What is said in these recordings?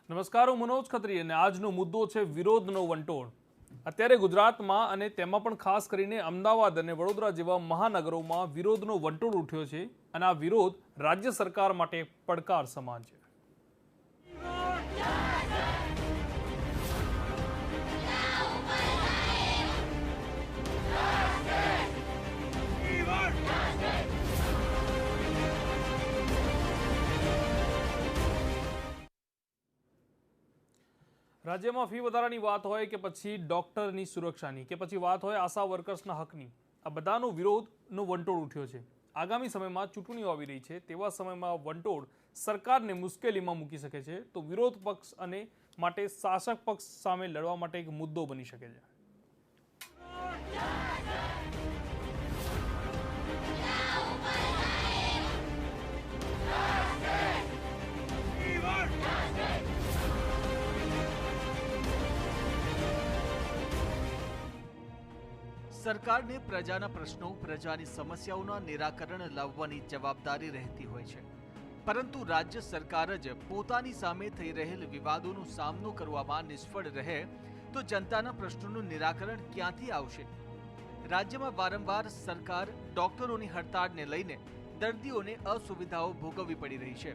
નમસ્કાર, હું મનોજ ખત્રી અને આજનો મુદ્દો છે વિરોધનો વંટોળ. અત્યારે ગુજરાતમાં અને તેમાં પણ ખાસ કરીને અમદાવાદ અને વડોદરા જેવા મહાનગરોમાં વિરોધનો વંટોળ ઉઠ્યો છે અને આ વિરોધ રાજ્ય સરકાર માટે પડકાર સમાન છે. રાજ્યમાં ફી વધારાની વાત હોય કે પછી ડોક્ટરની સુરક્ષાની કે પછી વાત હોય આશા વર્કર્સના હકની, આ બધાનો વિરોધનો વંટોળ ઉઠ્યો છે. આગામી સમયમાં ચૂંટણીઓ આવી રહી છે, તેવા સમયમાં વંટોળ સરકારને મુશ્કેલીમાં મૂકી શકે છે. તો વિરોધ પક્ષ અને માટે શાસક પક્ષ સામે લડવા માટે એક મુદ્દો બની શકે છે. સરકારને પ્રજાના પ્રશ્નો, પ્રજાની સમસ્યાઓના નિરાકરણ લાવવાની જવાબદારી રહેતી હોય છે, પરંતુ રાજ્ય સરકાર જ પોતાની સામે થઈ રહેલ વિવાદોનો સામનો કરવામાં નિષ્ફળ રહે તો જનતાના પ્રશ્નોનું નિરાકરણ ક્યાંથી આવશે? રાજ્યમાં વારંવાર સરકાર ડોક્ટરોની હડતાળને લઈને દર્દીઓને અસુવિધાઓ ભોગવવી પડી રહી છે.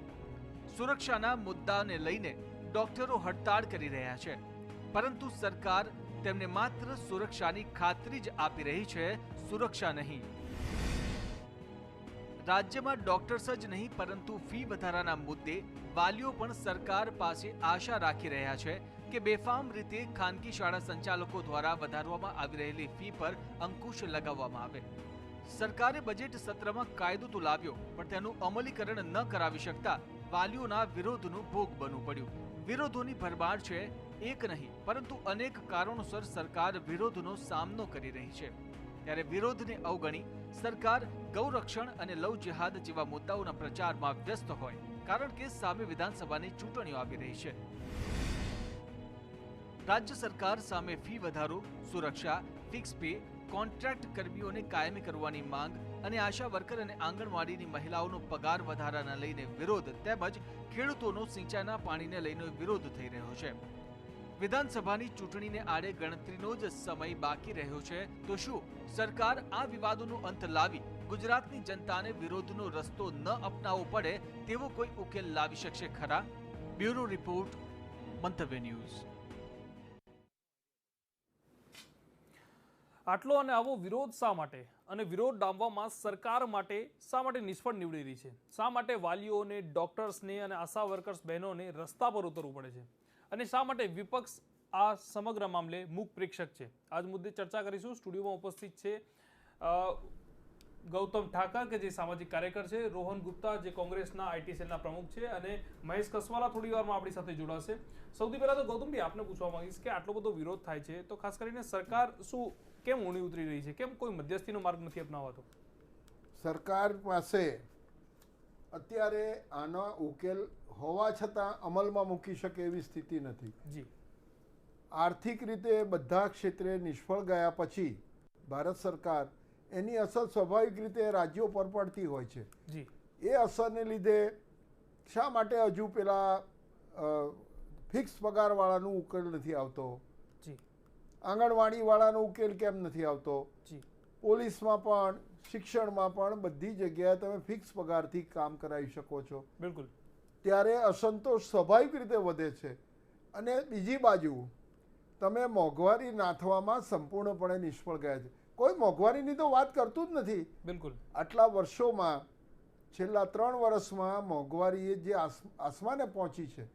સુરક્ષાના મુદ્દાને લઈને ડોક્ટરો હડતાળ કરી રહ્યા છે, પરંતુ સરકાર તેમને માત્ર સુરક્ષાની ખાતરી જ આપી રહી છે, સુરક્ષા નહીં. રાજ્યમાં ડોક્ટર્સ જ નહીં પરંતુ ફી વધારાના મુદ્દે વાલીઓ પણ સરકાર પાસે આશા રાખી રહ્યા છે કે બેફામ રીતે ખાનગી શાળા સંચાલકો દ્વારા વધારવામાં આવી રહેલી ફી પર અંકુશ લગાવવામાં આવે. સરકારે બજેટ સત્રમાં કાયદો તો લાવ્યો, પણ તેનું અમલીકરણ ન કરાવી શકતા વાલીઓના વિરોધનું ભોગ બનવું પડ્યું. વિરોધોની ભરમાર છે. એક નહીં પરંતુ અનેક કારણોસર સરકાર વિરોધનો સામનો કરી રહી છે. ત્યારે વિરોધને અવગણી સરકાર ગૌરક્ષણ અને લવ જેહાદ જેવા મુદ્દાઓના પ્રચારમાં વ્યસ્ત હોય, કારણ કે સામે વિધાનસભાની ચૂંટણીઓ આવી રહી છે. રાજ્ય સરકાર સામે ફી વધારો, સુરક્ષા, ફિક્સ પે, કોન્ટ્રાક્ટ કર્મીઓને કાયમી કરવાની માંગ અને આશા વર્કર અને આંગણવાડીની મહિલાઓનો પગાર વધારાના લઈને વિરોધ તેમજ ખેડૂતોનો સિંચાઈના પાણીને લઈને વિરોધ થઈ રહ્યો છે. વિધાનસભાની ચૂંટણીને આડે ગણતરીનો જ સમય બાકી રહ્યો છે, તો શું સરકાર આ વિવાદોનો અંત લાવી ગુજરાતની જનતાને વિરોધનો રસ્તો ન અપનાવવો પડે તેવો કોઈ ઉકેલ લાવી શકશે ખરા? બ્યુરો રિપોર્ટ, મંતવ્ય ન્યૂઝ. આટલો અને આવો વિરોધ શા માટે, અને વિરોધ ડામવામાં સરકાર માટે શા માટે નિષ્ફળ નીવડી રહી છે? શા માટે વાલીઓને, ડોક્ટર્સને અને આશા વર્કર્સ બહેનોને રસ્તા પર ઉતરવું પડે છે? અને શા માટે વિપક્ષ આ સમગ્ર મામલે મૂક પ્રેક્ષક છે? આજ મુદ્દે ચર્ચા કરીશું. સ્ટુડિયોમાં ઉપસ્થિત છે ગૌતમ ઠાકર કે જે સામાજિક કાર્યકર છે, રોહન ગુપ્તા જે કોંગ્રેસના આઈટી સેલના પ્રમુખ છે, અને મહેશ કસવાલા થોડી વારમાં આપણી સાથે જોડાશે. સૌથી પહેલા તો ગૌતમભાઈ આપને પૂછવા માંગીશ કે આટલો બધો વિરોધ થાય છે તો ખાસ કરીને સરકાર શું કેમ ઊણી ઉતરી રહી છે? કેમ કોઈ મધ્યસ્થીનો માર્ગ નથી અપનાવાતો? સરકાર પાસે અત્યારે આનો ઉકેલ હોવા છતાં અમલમાં મૂકી શકે એવી સ્થિતિ નથી. જી, આર્થિક રીતે બધા ક્ષેત્રે નિષ્ફળ ગયા પછી ભારત સરકાર એની અસર સ્વાભાવિક રીતે રાજ્યો પર પડતી હોય છે. જી, એ અસરને લીધે શા માટે હજુ પેલા ફિક્સ પગારવાળાનો ઉકેલ નથી આવતો? જી, આંગણવાડીવાળાનો ઉકેલ કેમ નથી આવતો? જી, પોલીસમાં પણ, શિક્ષણમાં પણ બધી જગ્યાએ તમે ફિક્સ પગારથી કામ કરાવી શકો છો. બિલકુલ. ત્યારે અસંતોષ સ્વાભાવિક રીતે વધે છે. અને બીજી બાજુ તમે મોંઘવારી નાથવામાં સંપૂર્ણપણે નિષ્ફળ ગયા છે. કોઈ મોંઘવારીની તો વાત કરતું જ નથી. બિલકુલ. આટલા વર્ષોમાં, છેલ્લા 3 વર્ષમાં મોંઘવારીએ જે આસમાને પહોંચી છે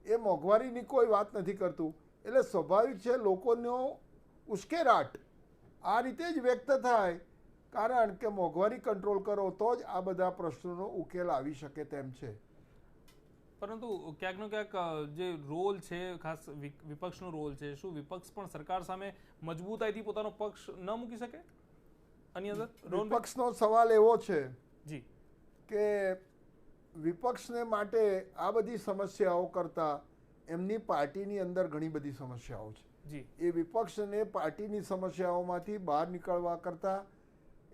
એ મોંઘવારીની કોઈ વાત નથી કરતું. એટલે સ્વાભાવિક છે લોકોનો ઉશ્કેરાટ આ રીતે જ વ્યક્ત થાય, કારણ કે મોંઘવારી કંટ્રોલ કરો તો જ આ બધા પ્રશ્નોનો ઉકેલ આવી શકે તેમ છે. પરંતુ ક્યાંક ને ક્યાંક જે રોલ છે, ખાસ વિપક્ષનો રોલ છે, શું વિપક્ષ પણ સરકાર સામે મજબૂતાઈથી પોતાનો પક્ષ ન મૂકી શકે? આની અંદર વિપક્ષનો સવાલ એવો છે જી કે વિપક્ષને માટે આ બધી સમસ્યાઓ કરતાં એમની પાર્ટીની અંદર ઘણી બધી સમસ્યાઓ છે. જી, એ વિપક્ષને પાર્ટીની સમસ્યાઓમાંથી બહાર નીકળવા કરતાં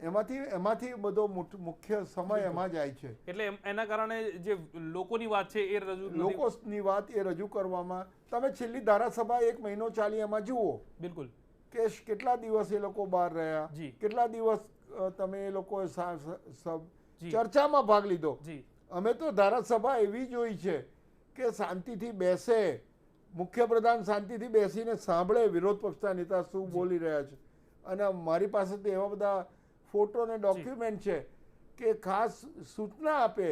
એમાંથી બધો મુખ્ય સમય એમાં જાય છે. એટલે એના કારણે જે લોકોની વાત છે એ લોકોની વાત એ રજૂ કરવામાં તમે છેલ્લી ધારાસભા 1 મહિનો ચાલી એમાં જુઓ. બિલકુલ. કે કેટલા દિવસ એ લોકો બહાર રહ્યા, કેટલા દિવસ તમે એ લોકો ચર્ચામાં ભાગ લીધો. અમે તો ધારાસભા એવી જોઈ છે કે શાંતિથી બેસે, મુખ્યપ્રધાન શાંતિથી બેસીને સાંભળે વિરોધ પક્ષના નેતા શું બોલી રહ્યા છે. અને મારી પાસે તો એવા બધા ફોટો ને ડોક્યુમેન્ટ છે કે ખાસ સૂચના આપે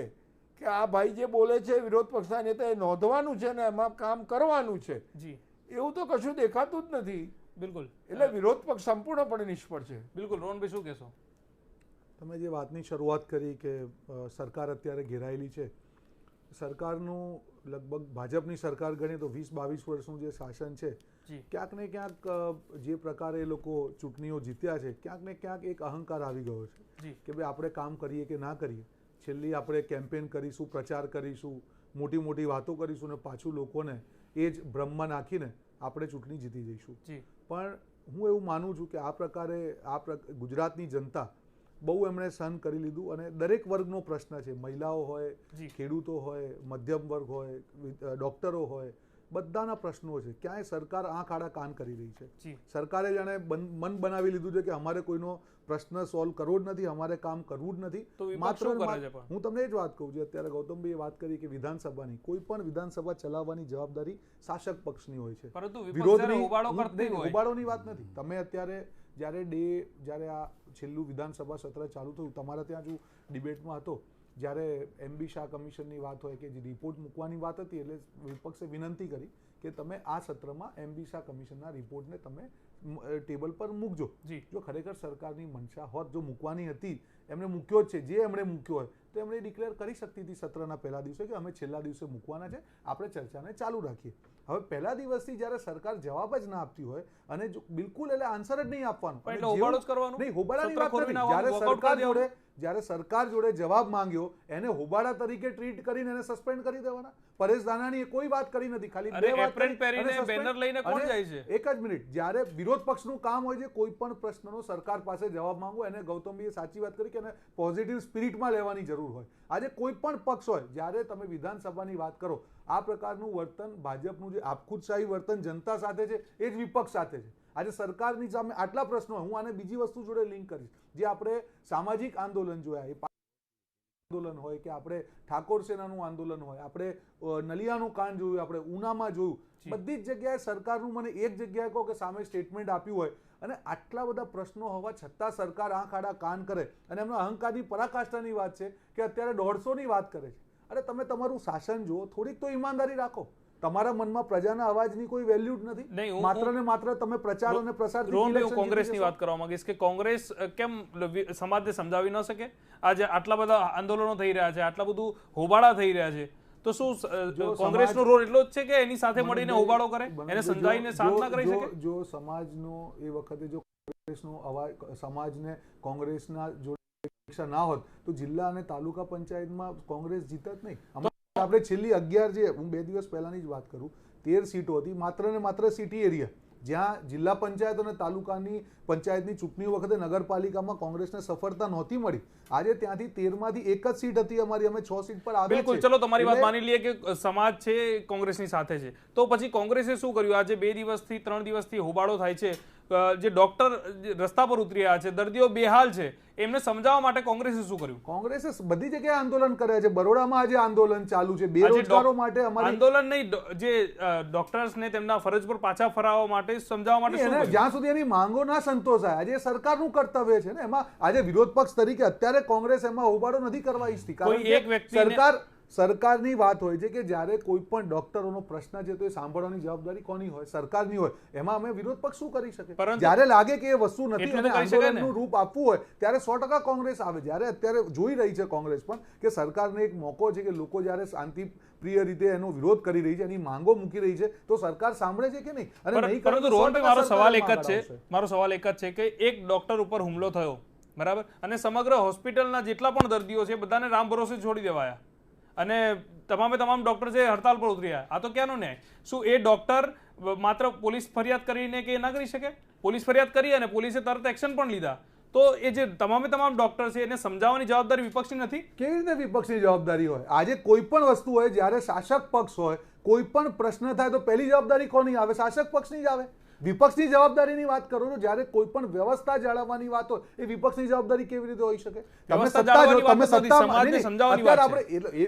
કે આ ભાઈ જે બોલે છે વિરોધ પક્ષના નેતા એ નોંધવાનું છે ને એમાં કામ કરવાનું છે. એવું તો કશું દેખાતું જ નથી. બિલકુલ. એટલે વિરોધ પક્ષ સંપૂર્ણપણે નિષ્ફળ છે. બિલકુલ. રોહનભાઈ શું કહેશો? તમે જે વાતની શરૂઆત કરી કે સરકાર અત્યારે ઘેરાયેલી છે, સરકારનું લગભગ ભાજપની સરકાર ગણીએ તો 20-22 વર્ષનું જે શાસન છે, ક્યાંક ને ક્યાંક જે પ્રકારે એ લોકો ચૂંટણીઓ જીત્યા છે, ક્યાંક ને ક્યાંક એક અહંકાર આવી ગયો છે કે ભાઈ આપણે કામ કરીએ કે ના કરીએ, છેલ્લી આપણે કેમ્પેન કરીશું, પ્રચાર કરીશું, મોટી મોટી વાતો કરીશું ને પાછું લોકોને એ જ ભ્રમમાં નાખીને આપણે ચૂંટણી જીતી જઈશું. પણ હું એવું માનું છું કે આ પ્રકારે ગુજરાતની જનતા બહુ એમણે સહન કરી લીધું અને દરેક વર્ગનો પ્રશ્ન છે, મહિલાઓ હોય, ખેડૂતો હોય, મધ્યમ વર્ગ હોય, ડોક્ટરો હોય, બધાના પ્રશ્નો છે. ક્યાંય સરકાર આંખ આડા કાન કરી રહી છે. સરકારે જાણે મન બનાવી લીધું છે કે અમારે કોઈનો પ્રશ્ન સોલ્વ કરવો જ નથી, અમારે કામ કરવું જ નથી. માત્ર હું તમને એ જ વાત કહું છું, અત્યારે ગૌતમભાઈએ વાત કરી કે વિધાનસભાની કોઈ પણ વિધાનસભા ચલાવવાની જવાબદારી શાસક પક્ષની હોય છે. વિરોધની હોબાળોની વાત નથી. તમે અત્યારે જ્યારે આ છેલ્લું વિધાનસભા સત્ર ચાલુ થયું, તમારા ત્યાં જો ડિબેટમાં હતો, જ્યારે MB શાહ કમિશનની વાત હોય કે જે રિપોર્ટ મૂકવાની વાત હતી, એટલે વિપક્ષે વિનંતી કરી કે તમે આ સત્રમાં MB શાહ કમિશનના રિપોર્ટને તમે ટેબલ પર મૂકજો. જો ખરેખર સરકારની મનસા હોત, જો મૂકવાની હતી, એમણે મૂક્યો જ છે, જે એમણે મૂક્યો હોય તો એમણે ડિક્લેર કરી શકતી હતી સત્રના પહેલા દિવસે કે અમે છેલ્લા દિવસે મૂકવાના છે, આપણે ચર્ચાને ચાલુ રાખીએ. હવે પહેલા દિવસથી જ્યારે સરકાર જવાબ જ ના આપતી હોય અને જો બિલકુલ એટલે આન્સર જ નહીં આપવાનું, નહીં હોબાળાની વાત નથી. જ્યારે સરકાર જોડે જવાબ માંગ્યો એને હોબાળા તરીકે ટ્રીટ કરીને એને સસ્પેન્ડ કરી દેવાના. પરેશ ધાનાણીએ કોઈ વાત કરી નથી, ખાલી બે વાત કરી. બેનર લઈને કોણ જાય છે? એક જ મિનિટ. જ્યારે વિરોધ પક્ષનું કામ હોય છે કોઈ પણ પ્રશ્નનો સરકાર પાસે જવાબ માંગવો, એને ગૌતમભાઈએ સાચી વાત કરી કે એને પોઝિટિવ સ્પિરિટમાં લેવાની જરૂર હોય. આજે કોઈ પણ પક્ષ હોય, જ્યારે તમે વિધાનસભાની વાત કરો, આ પ્રકારનું વર્તન ભાજપનું જે આપખુદશાહી વર્તન જનતા સાથે છે એ જ વિપક્ષ સાથે છે. આજે સરકારની સામે આટલા પ્રશ્નો, હું આને બીજી વસ્તુ જોડે લિંક કરીશ, જે આપણે સામાજિક આંદોલન જોયા, એ આંદોલન હોય કે આપણે ઠાકોર સેનાનું આંદોલન હોય, આપણે નલિયાનું કાંડ જોયું, આપણે ઉનામાં જોયું, બધી જ જગ્યાએ સરકારનું મને એક જગ્યાએ કહો કે સામે સ્ટેટમેન્ટ આપ્યું હોય અને આટલા બધા પ્રશ્નો હોવા છતાં સરકાર આંખ આડા કાન કરે અને એમનો અહંકારની પરાકાષ્ઠાની વાત છે કે અત્યારે 150ની વાત કરે છે. અરે તમે તમારું શાસન જુઓ, થોડીક તો ઈમાનદારી રાખો. તમારા મનમાં પ્રજાના અવાજની કોઈ વેલ્યુ જ નથી. માત્ર ને માત્ર તમે પ્રચાર અને પ્રસાર. કોંગ્રેસની વાત કરવા માંગીશ કે કોંગ્રેસ કેમ સમાજને સમજાવી ન શકે? આજે આટલા બધા આંદોલનો થઈ રહ્યા છે, આટલા બધું હોબાળા થઈ રહ્યા છે, તો શું કોંગ્રેસનો રોલ એટલો જ છે કે એની સાથે મળીને હોબાળો કરે, એને સમજાવીને શાંત ના કરી શકે? જો સમાજનો એ વખતે જો કોંગ્રેસનો અવાજ, સમાજને કોંગ્રેસના જોડે ના હોત તો જિલ્લા અને તાલુકા પંચાયતમાં કોંગ્રેસ જીતત નહીં. આપણે છેલ્લી 11 જે હું 2 દિવસ પહેલાની જ વાત કરું, 13 સીટો હતી, માત્ર ને માત્ર સિટી એરિયા, જ્યાં જિલ્લા પંચાયત અને તાલુકાની પંચાયતની ચૂંટણી વખતે નગરપાલિકામાં કોંગ્રેસને સફળતા નહોતી મળી. આજે ત્યાંથી 13માંથી એક જ સીટ હતી અમારી, અમે 6 સીટ પર આવ્યા. બિલકુલ. ચલો તમારી વાત માની લઈએ કે સમાજ છે કોંગ્રેસની સાથે છે, તો પછી કોંગ્રેસે શું કર્યું? આજે 2 દિવસથી 3 દિવસથી હોબાળો થાય છે, જે ડોક્ટર રસ્તા પર ઉતરી રહ્યા છે, દર્દીઓ બેહાલ છે, એમને સમજાવવા માટે કોંગ્રેસે શું કર્યું? કોંગ્રેસે બધી જગ્યાએ આંદોલન કર્યા છે. બરોડામાં આજે આંદોલન ચાલુ છે બેરોજગારો માટે. અમારું આંદોલન નહીં, જે ડોક્ટર્સને તેમના ફરજ પર પાછા ફરાવવા માટે સમજાવવા માટે, જ્યાં સુધી એની માંગો ના સંતોષાય, આજે સરકારનું કર્તવ્ય છે ને. એમાં આજે વિરોધ પક્ષ તરીકે અત્યારે કોંગ્રેસ એમાં હોબાળો નથી કરવા ઈચ્છતી, કારણ કે સરકારની વાત હોય છે કે જ્યારે કોઈ પણ ડોક્ટરોનો પ્રશ્ન છે તો એ સાંભળવાની જવાબદારી કોની હોય? સરકારની હોય. એમાં અમે વિરોધ પક્ષ શું કરી શકે? જ્યારે લાગે કે એ વસ્તુ નથી અને આંદોલનનું રૂપ આપવું હોય ત્યારે 100% કોંગ્રેસ આવે. જ્યારે અત્યારે જોઈ રહી છે કોંગ્રેસ પણ કે સરકારને એક મોકો છે કે લોકો જ્યારે શાંતિ પ્રિય રીતે એનો વિરોધ કરી રહી છે, એની માંગો મૂકી રહી છે, તો સરકાર સાંભળે છે કે નહીં? અને નહીં. પરંતુ રોહનભાઈ, મારો સવાલ એક જ છે કે એક ડોક્ટર ઉપર હુમલો થયો, બરાબર, અને સમગ્ર હોસ્પિટલના જેટલા પણ દર્દીઓ છે બધાને રામ ભરોસે છોડી દેવાયા અને તમામ ડોક્ટર છે હડતાલ પર ઉતર્યા. આ તો ક્યાંનો ન્યાય? શું એ ડોક્ટર માત્ર પોલીસ ફરિયાદ કરીને કે ના કરી શકે? પોલીસ ફરિયાદ કરી અને પોલીસે તરત એક્શન પણ લીધા, તો એ જે તમામે તમામ ડોક્ટર છે એને સમજાવવાની જવાબદારી વિપક્ષની નથી? કેવી રીતે વિપક્ષની જવાબદારી હોય? આજે કોઈ પણ વસ્તુ હોય, જ્યારે શાસક પક્ષ હોય, કોઈ પણ પ્રશ્ન થાય તો પહેલી જવાબદારી કોની આવે? શાસક પક્ષની જ આવે. વિપક્ષની જવાબદારીની વાત કરો તો જ્યારે કોઈ પણ વ્યવસ્થા જાળવવાની વાત હોય એ વિપક્ષની જવાબદારી કેવી રીતે હોઈ શકે? તમે સત્તા જો, તમે સત્તા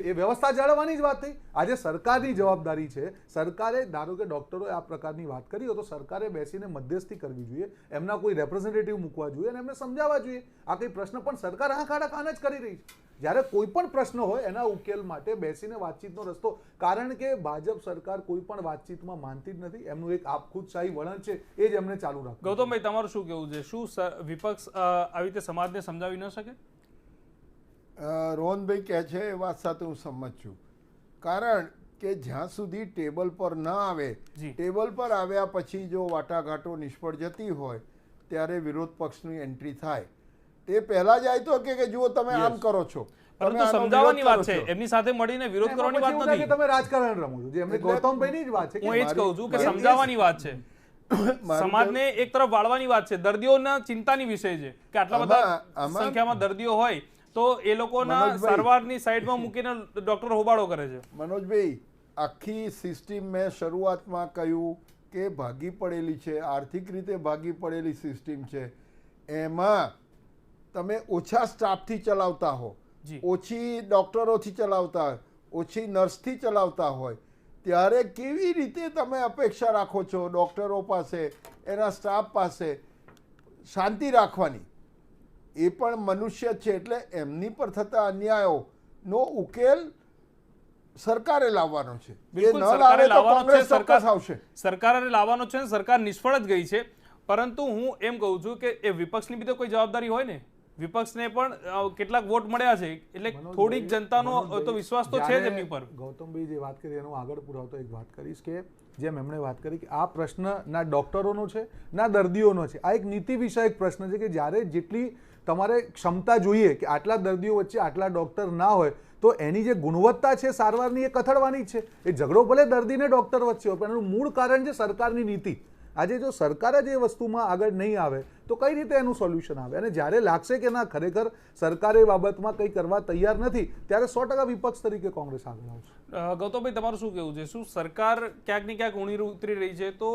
એ વ્યવસ્થા જાળવવાની જ વાત થઈ. આજે સરકારની જવાબદારી છે. સરકારે ધારો કે ડોક્ટરોએ આ પ્રકારની વાત કરી હોય તો સરકારે બેસીને મધ્યસ્થી કરવી જોઈએ, એમના કોઈ રેપ્રેઝેન્ટેટિવ મૂકવા જોઈએ અને એમને સમજાવવા જોઈએ. આ કઈ પ્રશ્ન પણ સરકાર આંખ આડા કાન જ કરી રહી છે. જ્યારે કોઈ પણ પ્રશ્ન હોય એના ઉકેલ માટે બેસીને વાતચીતનો રસ્તો, કારણ કે ભાજપ સરકાર કોઈ પણ વાતચીતમાં માનતી જ નથી. એમનું એક આપખુદશાહી વલણ છે, એ જ એમને ચાલુ રાખવું. ગૌતમભાઈ, તમારું શું કહેવું છે? શું વિપક્ષ આવી રીતે સમાજને સમજાવી ન શકે? રોહનભાઈ કહે છે એ વાત સાથે હું સંમત છું. કારણ કે જ્યાં સુધી ટેબલ પર ન આવે, ટેબલ પર આવ્યા પછી જો વાટાઘાટો નિષ્ફળ જતી હોય ત્યારે વિરોધ પક્ષની એન્ટ્રી થાય. તે પહેલા જ આયતો કે જુઓ તમે આમ કરો છો, પરંતુ સમજાવવાની વાત છે, એમની સાથે મળીને વિરોધ કરવાની વાત નથી. તમે રાજકારણ રમો છો, જે એમને ગૌતમભાઈની જ વાત છે. હું એ જ કહું છું કે સમજાવવાની વાત છે, સમાજને એક તરફ વાળવાની વાત છે. દર્દીઓના ચિંતાની વિષય છે કે આટલા બધા સંખ્યામાં દર્દીઓ હોય તો એ લોકોના સારવારની સાઈડમાં મૂકીને ડોક્ટર હોબાળો કરે છે. મનોજભાઈ, આખી સિસ્ટમ મેં શરૂઆતમાં કહ્યું કે ભાગી પડેલી છે, આર્થિક રીતે ભાગી પડેલી સિસ્ટમ છે. એમાં તમે ઓછા સ્ટાફથી ચલાવતા હો, ઓછી ડોક્ટરોથી ચલાવતા હોય, ઓછી નર્સથી ચલાવતા હોય, ત્યારે કેવી રીતે તમે અપેક્ષા રાખો છો ડોક્ટરો પાસે, એના સ્ટાફ પાસે શાંતિ રાખવાની? એ પણ મનુષ્ય છે. એટલે એમની પર થતા અન્યાયોનો ઉકેલ સરકારે લાવવાનો છે. સરકારે લાવવાનો છે. સરકાર નિષ્ફળ જ ગઈ છે. પરંતુ હું એમ કહું છું કે એ વિપક્ષની બી તો કોઈ જવાબદારી હોય ને. વિપક્ષને પણ કેટલાક વોટ મળ્યા છે, એટલે થોડીક જનતાનો તો વિશ્વાસ તો છે જ એમની પર. ગૌતમભાઈ જે વાત કરી એનો આગળ પુરાવતો એક વાત કરીશ કે જેમ એમણે વાત કરી કે આ પ્રશ્ન ના ડોક્ટરોનો છે ના દર્દીઓનો છે. આ એક નીતિ વિષયક પ્રશ્ન છે કે જ્યારે જેટલી તમારે ક્ષમતા જોઈએ કે આટલા દર્દીઓ વચ્ચે આટલા ડોક્ટર ના હોય તો એની જે ગુણવત્તા છે સારવારની એ કથળવાની જ છે. એ ઝઘડો ભલે દર્દીને ડોક્ટર વચ્ચે હોય, પણ એનું મૂળ કારણ છે સરકારની નીતિ. આજે જો સરકાર જ એ વસ્તુમાં આગળ નહીં આવે તો કઈ રીતે એનું સોલ્યુશન આવે? અને જ્યારે લાગશે કે ના ખરેખર સરકાર એ બાબતમાં કંઈ કરવા તૈયાર નથી, ત્યારે 100% વિપક્ષ તરીકે કોંગ્રેસ આગળ આવશે. ગૌતમભાઈ, તમારું શું કહેવું છે? શું સરકાર ક્યાંક ને ક્યાંક ઊણી ઉતરી રહી છે? તો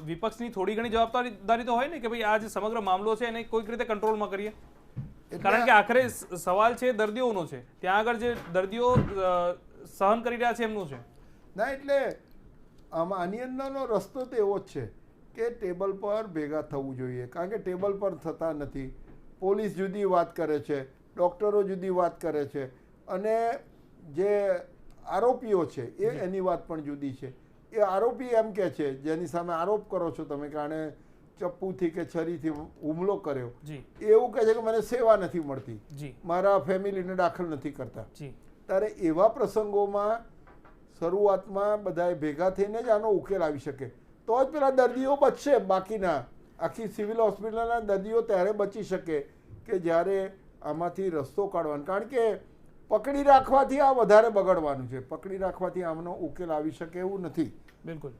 વિપક્ષની થોડી ઘણી જવાબદારી તો હોય ને કે ભાઈ આ જે સમગ્ર મામલો છે એને કોઈક રીતે કંટ્રોલમાં કરીએ, કારણ કે આખરે સવાલ છે દર્દીઓનો છે. ત્યાં આગળ જે દર્દીઓ સહન કરી રહ્યા છે એમનું છે ના. એટલે આમાં આની અંદરનો રસ્તો તો એવો જ છે કે ટેબલ પર ભેગા થવું જોઈએ, કારણ કે ટેબલ પર થતા નથી. પોલીસ જુદી વાત કરે છે, ડૉક્ટરો જુદી વાત કરે છે, અને જે આરોપીઓ છે એની વાત પણ જુદી છે. એ આરોપી એમ કહે છે, જેની સામે આરોપ કરો છો તમે કે આણે ચપ્પુથી કે છરીથી હુમલો કર્યો, એવું કહે છે કે મને સેવા નથી મળતી, મારા ફેમિલીને દાખલ નથી કરતા. ત્યારે એવા પ્રસંગોમાં શરૂઆતમાં બધાએ ભેગા થઈને જ આનો ઉકેલ આવી શકે, તો જ પેલા દર્દીઓ બચશે. બાકીના આખી સિવિલ હોસ્પિટલના દર્દીઓ ત્યારે બચી શકે કે જ્યારે આમાંથી રસ્તો કાઢવાનો. કારણ કે પકડી રાખવાથી આ વધારે બગડવાનું છે. પકડી રાખવાથી આમનો ઉકેલ આવી શકે એવું નથી. બિલકુલ.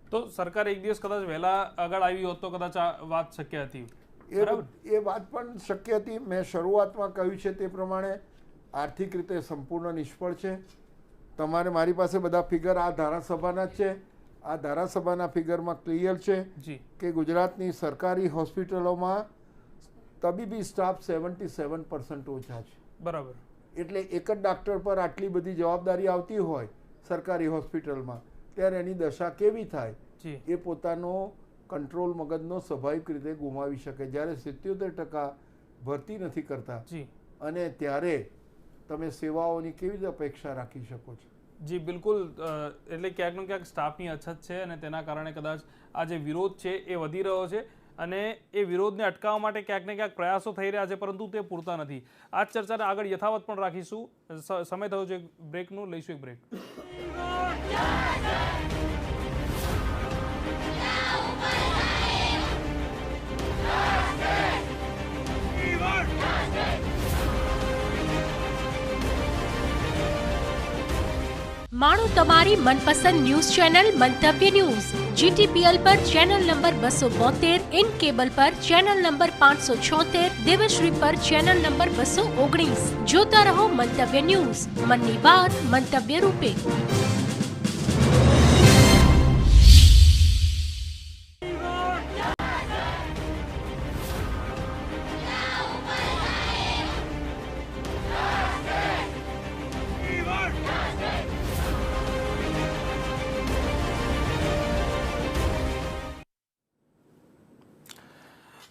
તો સરકાર એક દિવસ કદાચ વહેલા આગળ આવી હોત તો કદાચ આ વાત શક્ય હતી. એ વાત પણ શક્ય હતી. મેં શરૂઆતમાં કહ્યું છે તે પ્રમાણે આર્થિક રીતે સંપૂર્ણ નિષ્ફળ છે. તમારે મારી પાસે બધા ફિગર આ ધારાસભાના જ છે. આ ધારાસભાના ફિગરમાં ક્લિયર છે કે ગુજરાતની સરકારી હોસ્પિટલોમાં તબીબી સ્ટાફ 77% ઓછા છે. બરાબર. એટલે એક જ ડાક્ટર પર આટલી બધી જવાબદારી આવતી હોય સરકારી હોસ્પિટલમાં, ત્યારે એની દશા કેવી થાય? એ પોતાનો કંટ્રોલ મગજનો સ્વાભાવિક રીતે ગુમાવી શકે. જ્યારે 77% ભરતી નથી કરતા અને ત્યારે તમે સેવાઓની કેવી રીતે અપેક્ષા રાખી શકો છો? જી બિલકુલ. એટલે ક્યાંક ને ક્યાંક સ્ટાફની અછત છે અને તેના કારણે કદાચ આ જે વિરોધ છે એ વધી રહ્યો છે અને એ વિરોધને અટકાવવા માટે ક્યાંક ને ક્યાંક પ્રયાસો થઈ રહ્યા છે, પરંતુ તે પૂરતા નથી. આ ચર્ચાને આગળ યથાવત પણ રાખીશું. સમય થયો છે બ્રેકનું, લઈશું એક બ્રેક. માણો તમારી મનપસંદ ન્યૂઝ ચેનલ મંતવ્ય ન્યૂઝ GTPL પર ચેનલ નંબર 272, ઇન કેબલ પર ચેનલ નંબર 576, દેવશ્રી પર ચેનલ નંબર 219. જોતા રહો મંતવ્ય ન્યૂઝ, મનની વાત મંતવ્ય રૂપે.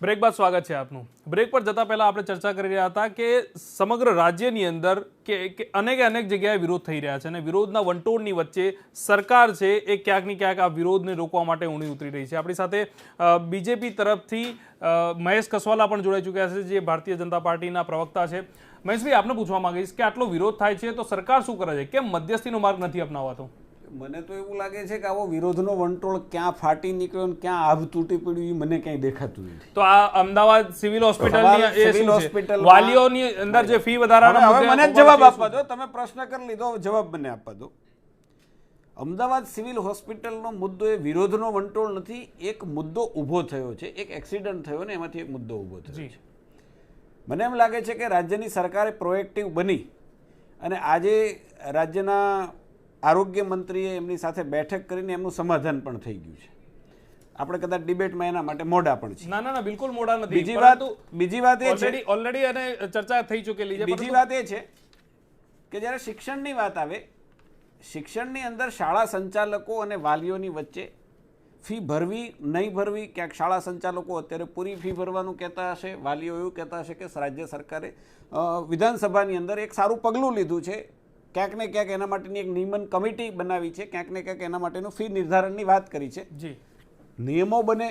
બ્રેક બાદ સ્વાગત છે આપનું. બ્રેક પર જતા પહેલા આપણે ચર્ચા કરી રહ્યા હતા કે સમગ્ર રાજ્યની અંદર કે અનેક જગ્યાએ વિરોધ થઈ રહ્યા છે અને વિરોધના વંટોળની વચ્ચે સરકાર છે એ ક્યાંક ને ક્યાંક આ વિરોધને રોકવા માટે ઊણી ઉતરી રહી છે. આપણી સાથે બીજેપી તરફથી મહેશ કસવાલા પણ જોડાઈ ચૂક્યા છે, જે ભારતીય જનતા પાર્ટીના પ્રવક્તા છે. મહેશભાઈ, આપને પૂછવા માંગીશ કે આટલો વિરોધ થાય છે તો સરકાર શું કરે છે? કેમ મધ્યસ્થીનો માર્ગ નથી અપનાવાતો? મને તો એવું લાગે છે કે આવો વિરોધનો વંટોળ ક્યાં ફાટી નીકળ્યો ને ક્યાં આભ તૂટી પડ્યું એ મને ક્યાંય દેખાતું નથી. તો આ અમદાવાદ સિવિલ હોસ્પિટલની વાલીઓની અંદર જે ફી વધારાના હવે મને જવાબ આપવા દો. તમે પ્રશ્ન કરી લીધો, જવાબ મને આપવા દો. અમદાવાદ સિવિલ હોસ્પિટલનો મુદ્દો એ વિરોધનો વંટોળ નથી. એક મુદ્દો ઊભો થયો છે, એક એક્સિડન્ટ થયો ને એમાંથી એક મુદ્દો ઊભો થયો છે. મને એમ લાગે છે કે રાજ્યની સરકારે પ્રોએક્ટિવ બની અને આજે રાજ્યના આરોગ્ય મંત્રીએ એમની સાથે બેઠક કરીને એમનું સમાધાન પણ થઈ ગયું છે. આપણે કદાચ ડિબેટમાં એના માટે મોડા પણ છે. ના, બિલકુલ મોડા નથી. બીજી વાત એ છે, ઓલરેડી અને ચર્ચા થઈ ચૂકેલી છે. બીજી વાત એ છે કે જ્યારે શિક્ષણની વાત આવે, શિક્ષણની અંદર શાળા સંચાલકો અને વાલીઓની વચ્ચે ફી ભરવી નહીં ભરવી, ક્યાંક શાળા સંચાલકો અત્યારે પૂરી ફી ભરવાનું કહેતા હશે, વાલીઓ એવું કહેતા હશે કે રાજ્ય સરકારે વિધાનસભાની અંદર એક સારું પગલું લીધું છે, ક્યાંક ને ક્યાંક એના માટેની એક નિયમન કમિટી બનાવી છે, ક્યાંક ને ક્યાંક એના માટેનું ફી નિર્ધારણની વાત કરી છે. નિયમો બને,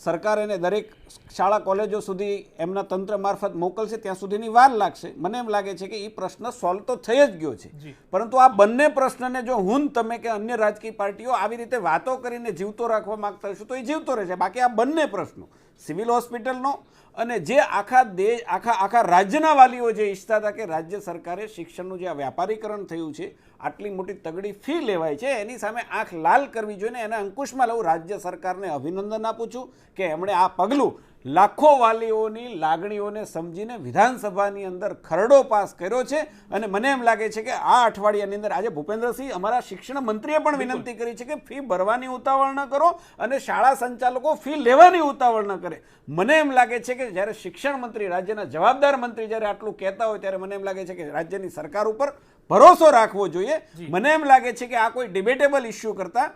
સરકાર એને દરેક શાળા કોલેજો સુધી એમના તંત્ર મારફત મોકલશે, ત્યાં સુધીની વાર લાગશે. મને એમ લાગે છે કે એ પ્રશ્ન સોલ્વ તો થઈ જ ગયો છે. પરંતુ આ બંને પ્રશ્નને જો તમે કે અન્ય રાજકીય પાર્ટીઓ આવી રીતે વાતો કરીને જીવતો રાખવા માંગતા હશો તો એ જીવતો રહેશે. બાકી આ બંને પ્રશ્નો, સિવિલ હોસ્પિટલનો અને જે આખા રાજ્યના વાલીઓ જે ઈચ્છતા હતા કે રાજ્ય સરકારે શિક્ષણનું જે વ્યાપારીકરણ થયું છે, આટલી મોટી તગડી ફી લેવાય છે, એની સામે આંખ લાલ કરવી જોઈએ ને એને અંકુશમાં લઉં. રાજ્ય સરકારને અભિનંદન આપું છું કે એમણે આ પગલું લાખો વાલીઓની લાગણીઓને સમજીને વિધાનસભાની અંદર ખરડો પાસ કર્યો છે. અને મને એમ લાગે છે કે આ અઠવાડિયાની અંદર આજે ભૂપેન્દ્રસિંહ અમારા શિક્ષણ મંત્રીએ પણ વિનંતી કરી છે કે ફી ભરવાની ઉતાવળ ન કરો અને શાળા સંચાલકો ફી લેવાની ઉતાવળ ન કરે. મને એમ લાગે છે કે જ્યારે શિક્ષણ મંત્રી, રાજ્યના જવાબદાર મંત્રી જ્યારે આટલું કહેતા હોય ત્યારે મને એમ લાગે છે કે રાજ્યની સરકાર ઉપર ભરોસો રાખવો જોઈએ. મને એમ લાગે છે કે આ કોઈ ડિબેટેબલ ઇસ્યુ કરતા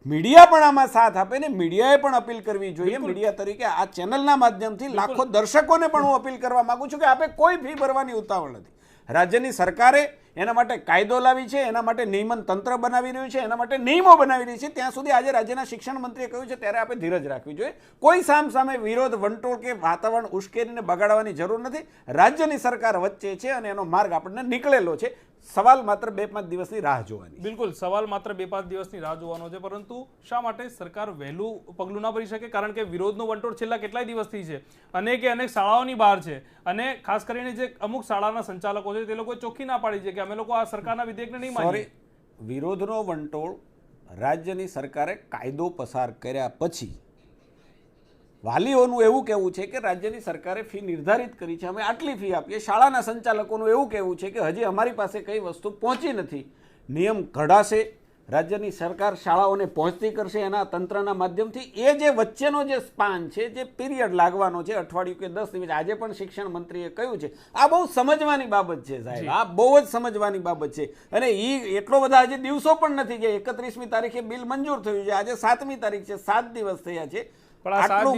મીડિયા પણ આમાં સાથ આપે ને મીડિયાએ પણ અપીલ કરવી જોઈએ. મીડિયા તરીકે આ ચેનલના માધ્યમથી લાખો દર્શકોને પણ હું અપીલ કરવા માંગુ છું કે આપણે કોઈ ફી ભરવાની ઉતાવળ નથી. રાજ્યની સરકારે એના માટે કાયદો લાવી છે, એના માટે નિયમન તંત્ર બનાવી રહ્યું છે, એના માટે નિયમો બનાવી રહી છે. ત્યાં સુધી આજે રાજ્યના શિક્ષણ મંત્રીએ કહ્યું છે ત્યારે આપણે ધીરજ રાખવી જોઈએ. કોઈ સામે વિરોધ, વંટોળ કે વાતાવરણ ઉશ્કેરીને બગાડવાની જરૂર નથી. રાજ્યની સરકાર વચ્ચે છે અને એનો માર્ગ આપણને નીકળેલો છે. સવાલ માત્ર 2-5 દિવસની રાહ જોવાની. બિલકુલ, સવાલ માત્ર 2-5 દિવસની રાહ જોવાનો છે. પરંતુ શા માટે સરકાર વહેલું પગલું ના ભરી શકે? કારણ કે વિરોધનો વંટોળ છેલ્લા કેટલાય દિવસથી છે, અનેક શાળાઓની બહાર છે અને ખાસ કરીને જે અમુક શાળાના સંચાલકો છે તે લોકો ચોખ્ખી ના પાડી છે કે અમે લોકો આ સરકારના વિધેયકને નહીં માનીએ. વિરોધનો વંટોળ રાજ્યની સરકારે કાયદો પસાર કર્યા પછી વાલીઓનું એવું કહેવું છે કે રાજ્યની સરકારે ફી નિર્ધારિત કરી છે, અમે આટલી ફી આપીએ. શાળાના સંચાલકોનું એવું કહેવું છે કે હજી અમારી પાસે કઈ વસ્તુ પહોંચી નથી. નિયમ ઘડાશે, રાજ્યની સરકાર શાળાઓને પહોંચતી કરશે એના તંત્રના માધ્યમથી. એ જે વચ્ચેનો જે સ્પાન છે, જે પીરિયડ લાગવાનો છે, અઠવાડિયું કે 10 દિવસ, આજે પણ શિક્ષણ મંત્રીએ કહ્યું છે, આ બહુ સમજવાની બાબત છે સાહેબ, આ બહુ જ સમજવાની બાબત છે. અને એ એટલો બધા હજી દિવસો પણ નથી કે 31મી તારીખે બિલ મંજૂર થયું છે, આજે 7મી તારીખ છે, 7 દિવસ થયા છે. આટલું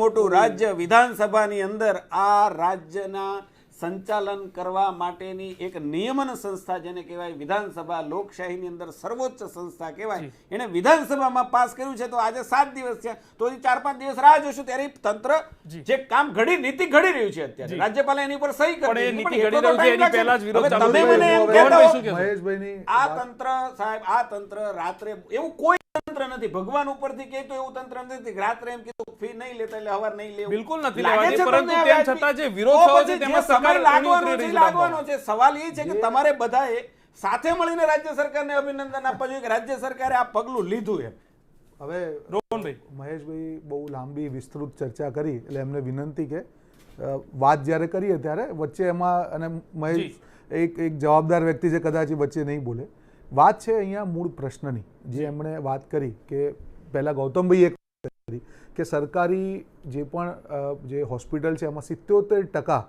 મોટું રાજ્ય વિધાનસભાની અંદર આ રાજ્યના સંચાલન કરવા માટેની એક નિયમન સંસ્થા જેને કહેવાય વિધાનસભા, લોકશાહીની અંદર સર્વોચ્ચ સંસ્થા કહેવાય, એને વિધાનસભામાં પાસ કર્યું છે. તો આજે 7 દિવસ છે, તો 4-5 દિવસ રાહ જોશું ત્યારે તંત્ર જે કામ નીતિ ઘડી રહ્યું છે અત્યારે રાજ્યપાલે એની ઉપર સહી કરી. તમે મને એમ કહેતા હો આ તંત્ર સાહેબ, આ તંત્ર રાત્રે એવું કોઈ તંત્ર નથી, ભગવાન ઉપરથી કહે તો એવું તંત્ર નથી. રાત્રે એમ કીધું ફી નહીં લેતા એટલે હવાર નહીં લેવું, બિલકુલ નથી લેવાની, પરંતુ તેમ છતાં જે વિરોધ થયો છે તેમાં સરકાર લાગવાનો છે. સવાલ એ છે કે તમારે બધાએ સાથે મળીને રાજ્ય સરકારને અભિનંદન આપવા જોઈએ કે રાજ્ય સરકારે આ પગલું લીધું એમ. હવે રોહનભાઈ, મહેશભાઈ બહુ લાંબી વિસ્તૃત ચર્ચા કરી એટલે એમને વિનંતી કે વાત જ્યારે કરીએ ત્યારે વચ્ચે એમાં, અને મહેશ એક જવાબદાર વ્યક્તિ છે, કદાચ એ વચ્ચે નહીં બોલે. વાત છે અહીંયા મૂળ પ્રશ્નની, જે એમણે વાત કરી કે પહેલાં ગૌતમભાઈ એક કરી કે સરકારી જે પણ જે હોસ્પિટલ છે એમાં 77%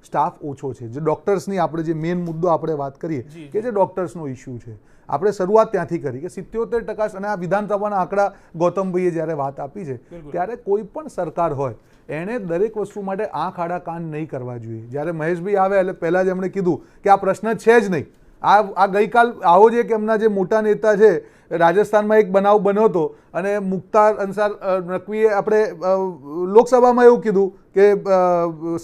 સ્ટાફ ઓછો છે. જે ડૉક્ટર્સની આપણે જે મેઇન મુદ્દો આપણે વાત કરીએ કે જે ડૉક્ટર્સનો ઇસ્યુ છે, આપણે શરૂઆત ત્યાંથી કરી કે 77%, અને આ વિધાનસભાના આંકડા ગૌતમભાઈએ જ્યારે વાત આપી છે ત્યારે કોઈ પણ સરકાર હોય એણે દરેક વસ્તુ માટે આંખ આડા કાન નહીં કરવા જોઈએ. જ્યારે મહેશભાઈ આવે એટલે પહેલાં જ એમણે કીધું કે આ પ્રશ્ન છે જ નહીં. આ ગઈકાલ આવો જ એક એમના જે મોટા નેતા છે, રાજસ્થાનમાં એક બનાવ બન્યો હતો અને મુખ્તાર અંસાર નકવીએ આપણે લોકસભામાં એવું કીધું કે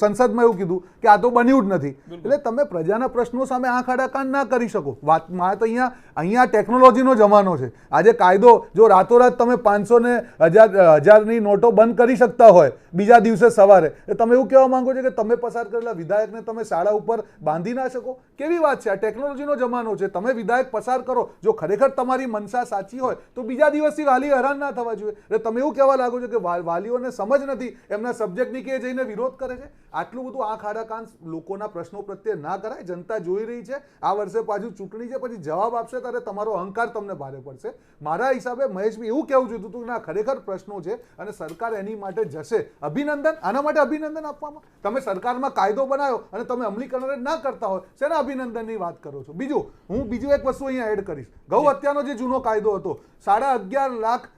સંસદમાં એવું કીધું કે આ તો બન્યું જ નથી. એટલે તમે પ્રજાના પ્રશ્નો સામે આંખ આડા કાન ના કરી શકો. વાતમાં તો અહીંયા ટેકનોલોજીનો જમાનો છે. આજે કાયદો જો રાતોરાત તમે 500 ને 1000ની નોટો બંધ કરી શકતા હોય બીજા દિવસે સવારે, તમે એવું કહેવા માંગો છો કે તમે પસાર કરેલા વિધાયકને તમે શાળા ઉપર બાંધી ના શકો? કેવી વાત છે? આ ટેકનોલોજીનો જમાનો છે. તમે વિધાયક પસાર કરો, જો ખરેખર તમારી મનસા સાચી હોય તો બીજા દિવસથી વાલી હેરાન ના થવા જોઈએ. એટલે તમે એવું કહેવા લાગો છો કે વાલીઓને સમજ નથી એમના સબ્જેક્ટની કે જઈને વિરોધ કરે છે. આટલું બધું આંખ આડા કાન લોકોના પ્રશ્નો પ્રત્યે ના કરાય. જનતા જોઈ રહી છે. આ વર્ષે પાછું ચૂંટણી છે, પછી જવાબ આપશે ત્યારે તમારો અહંકાર તમને ભારે પડશે. મારા હિસાબે મહેશભાઈ એવું કહેવું જોઈતું હતું કે ના, ખરેખર પ્રશ્નો છે અને સરકાર એની માટે જશે. અભિનંદન, આના માટે અભિનંદન આપવામાં. તમે સરકારમાં કાયદો બનાવ્યો અને તમે અમલીકરણ ના કરતા હોય, શેના અભિનંદનની વાત કરો છો? બીજું એક વસ્તુ અહીંયા એડ કરીશ. ગૌ હત્યાનો જે જૂનો કાયદો હતો, 11.5 લાખ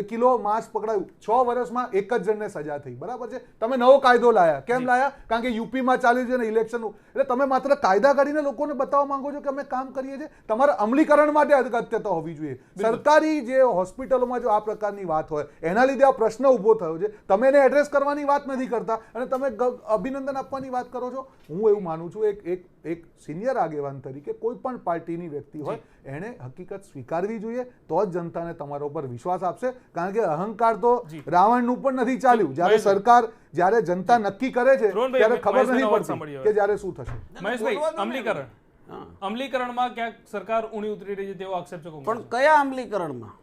કિલો માંસ પકડાયું, 6 વર્ષમાં એક જ જણને સજા થઈ. બરાબર છે? તમે નવો કાયદો લાયા. કેમ લાયા? કારણ કે યુપીમાં ચાલ્યું છે ને ઇલેક્શનનું. એટલે તમે માત્ર કાયદા કરીને લોકોને બતાવવા માંગો છો કે અમે કામ કરીએ છીએ. તમારા અમલીકરણ માટે અગત્યતા હોવી જોઈએ. સરકારી જે હોસ્પિટલોમાં જો આ પ્રકારની વાત હોય, એના લીધે આ પ્રશ્ન ઊભો થયો છે, તમે એને એડ્રેસ કરવાની વાત નથી કરતા અને તમે અભિનંદન આપવાની વાત કરો છો. હું એવું માનું છું એક સિનિયર આગેવાન તરીકે કોઈ પણ પાર્ટીની વ્યક્તિ હોય એણે હકીકત સ્વીકારવી જોઈએ, તો જ જનતાને તમારા ઉપર વિશ્વાસ આપશે. કારણ કે અહંકાર તો રાવણનું પણ નથી ચાલ્યું. જ્યારે જનતા નક્કી કરે છે ત્યારે ખબર નથી પડતી કે જ્યારે શું થશે. મહેશભાઈ, અમલીકરણમાં ક્યાંક સરકાર ઊણી ઉતરી રહી છે તેવો આક્ષેપ છે. પણ કયા અમલીકરણમાં?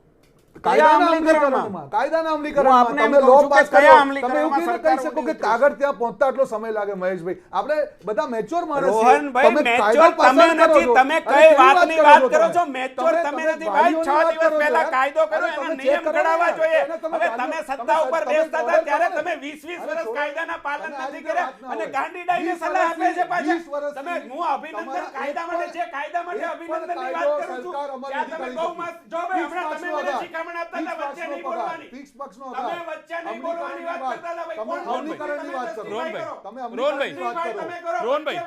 કાયદાના અમલીકરણમાં તમે લો પાસ કરો, તમે એવું કેવી રીતે કહી શકો કે કાગળ ત્યાં પહોંચતા આટલો સમય લાગે? મહેશભાઈ, આપણે બધા મેચ્યોર માણસ છીએ. રોહનભાઈ, મેચ્યોર તમે નથી. તમે કઈ વાતની વાત કરો છો? મેચ્યોર તમે નથી ભાઈ. 6 દિવસ પહેલા કાયદો કર્યો, એના નિયમ ઘડાવવા જોઈએ. હવે તમે સત્તા ઉપર બેસતા હતા ત્યારે તમે 20 વર્ષ કાયદાના પાલન નથી કર્યા અને ગાંડી ડાઈને સલાહ આપે છે પાછા. તમે હું અભિનંદન કાયદા માટે છે, કાયદા માટે અભિનંદનની વાત કરું છું. ત્યાં તમે બહુ મસ્ત જો ભાઈ, હમણાં તમે મને શીખામણ આપતા હતા વચ્ચે નહીં બોલવાની. તમે વચ્ચે નહીં બોલવાની વાત કરતા હતા ભાઈ. કોણ અમલીકરણની વાત કરો? તમે અમલીકરણની વાત કરો. રોહનભાઈ,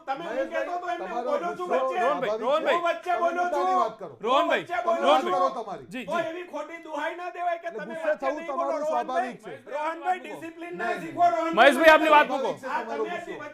તમે હું કહેતો તો એમને બોલો છું વચ્ચે. રોહનભાઈ, વચ્ચે બોલો છું. રોહનભાઈ, જી કોઈ એવી ખોટી દુહાઈ ના દેવાય કે તમે ગુસ્સે થવું તમારું સ્વાભાવિક છે. રોહનભાઈ ડિસિપ્લિન ના શીખો. મહેશભાઈ, આપની વાત મૂકો.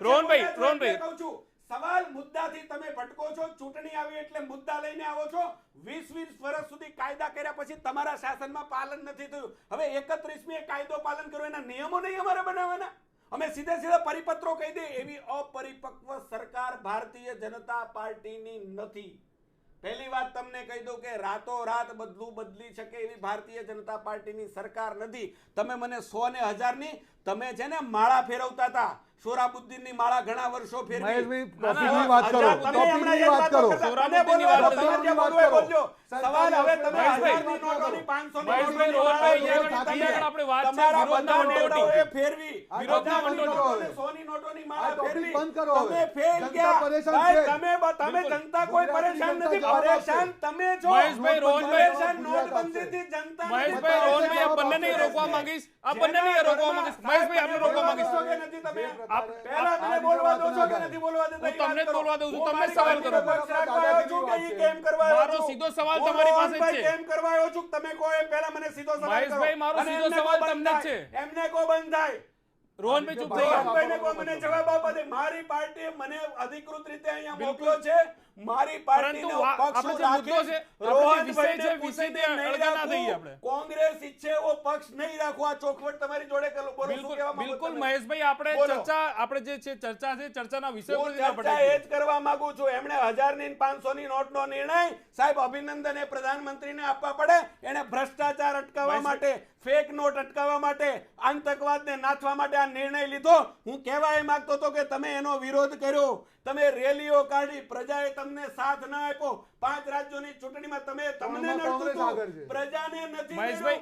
રોહનભાઈ, કહું છું, સવાલ મુદ્દાથી તમે ભટકો છો. ચૂંટણી આવી એટલે મુદ્દા લઈને આવો છો. 20 વર્ષ સુધી કાયદા કર્યા પછી તમારા શાસનમાં પાલન નથી થયું. હવે 31મીએ કાયદો પાલન કરો, એના નિયમો નહીં અમારે બનાવવાના? અમે સીધા પરિપત્રો કહી દઈએ. એવી અપરિપક્વ સરકાર ભારતીય જનતા પાર્ટીની નથી. પહેલી વાત તમને કહી દઉં કે રાતોરાત બધું બદલી શકે એવી ભારતીય જનતા પાર્ટીની સરકાર નથી. તમે મને 100 ને 1000ની તમે છે ને માળા ફેરવતા હતા. સોરાબુદ્દીનની માળા ઘણા વર્ષો ફેરવી. ટોપિકની વાત કરો. સવાલ હવે તમે 1000ની નોટોની 500ની તમારા બધા નેતાઓએ ફેરવી. વિરોધના વંટોળની 100ની નોટોની માળા ફેરવી. તમે ફેલ ગયા. તમે જનતા કોઈ પરેશાન નથી. પરેશાન તમે છો. પરેશાન નોટબંધીથી જનતા. મહેશભાઈ, રોહનભાઈ, આ બંને નહીં રોકવા માંગીશ. મહેશભાઈ, આપણે રોકવા માંગીશ કે નથી તમે? પહેલા મને બોલવા દો છો કે નથી બોલવા દેતા? હું તમને જ બોલવા દઉં છું. તમને સવાલ કરો. કેમ કરવા આવ્યો મારો છું? સીધો સવાલ તમારી પાસે જ છે. કેમ કરવા આવ્યો છું? તમે કહો એમ પહેલા મને સીધો સવાલ કરો. મહેશભાઈ, મારો સીધો સવાલ તમને જ છે. એમને કો બંધ થાય. રોહનભાઈ, ચૂપ થઈ જાઓ. રોહનભાઈને કો મને જવાબ આપવા દે. મારી પાર્ટીએ મને અધિકૃત રીતે અહીંયા મોકલ્યો છે. મારી પાર્ટીનો પક્ષ રાખે રોહનભાઈને પૂછીને નહીં રાખવું. કોંગ્રેસ ઈચ્છે એવો પક્ષ નહીં રાખવો. આ ચોખવટ તમારી જોડે બોલો શું કહેવા માંગો? બિલકુલ મહેશભાઈ, આપણે જે છે ચર્ચા છે, ચર્ચાના વિષય પર ચર્ચા એ જ કરવા માંગુ છું. એમણે 1000 ની 500 ની નોટનો નિર્ણય સાહેબ અભિનંદન એ પ્રધાનમંત્રીને આપવા પડે. એને ભ્રષ્ટાચાર અટકાવવા માટે, ફેક નોટ અટકાવવા માટે, આતંકવાદને નાથવા માટે આ નિર્ણય લીધો. હું કહેવા એ માંગતો હતો કે તમે એનો વિરોધ કર્યો, તમે રેલીઓ કાઢી, પ્રજાએ તમને સાથ ના આપ્યો. 5 રાજ્યોની ચૂંટણીમાં તમને નડતું હતું, પ્રજાને નથી.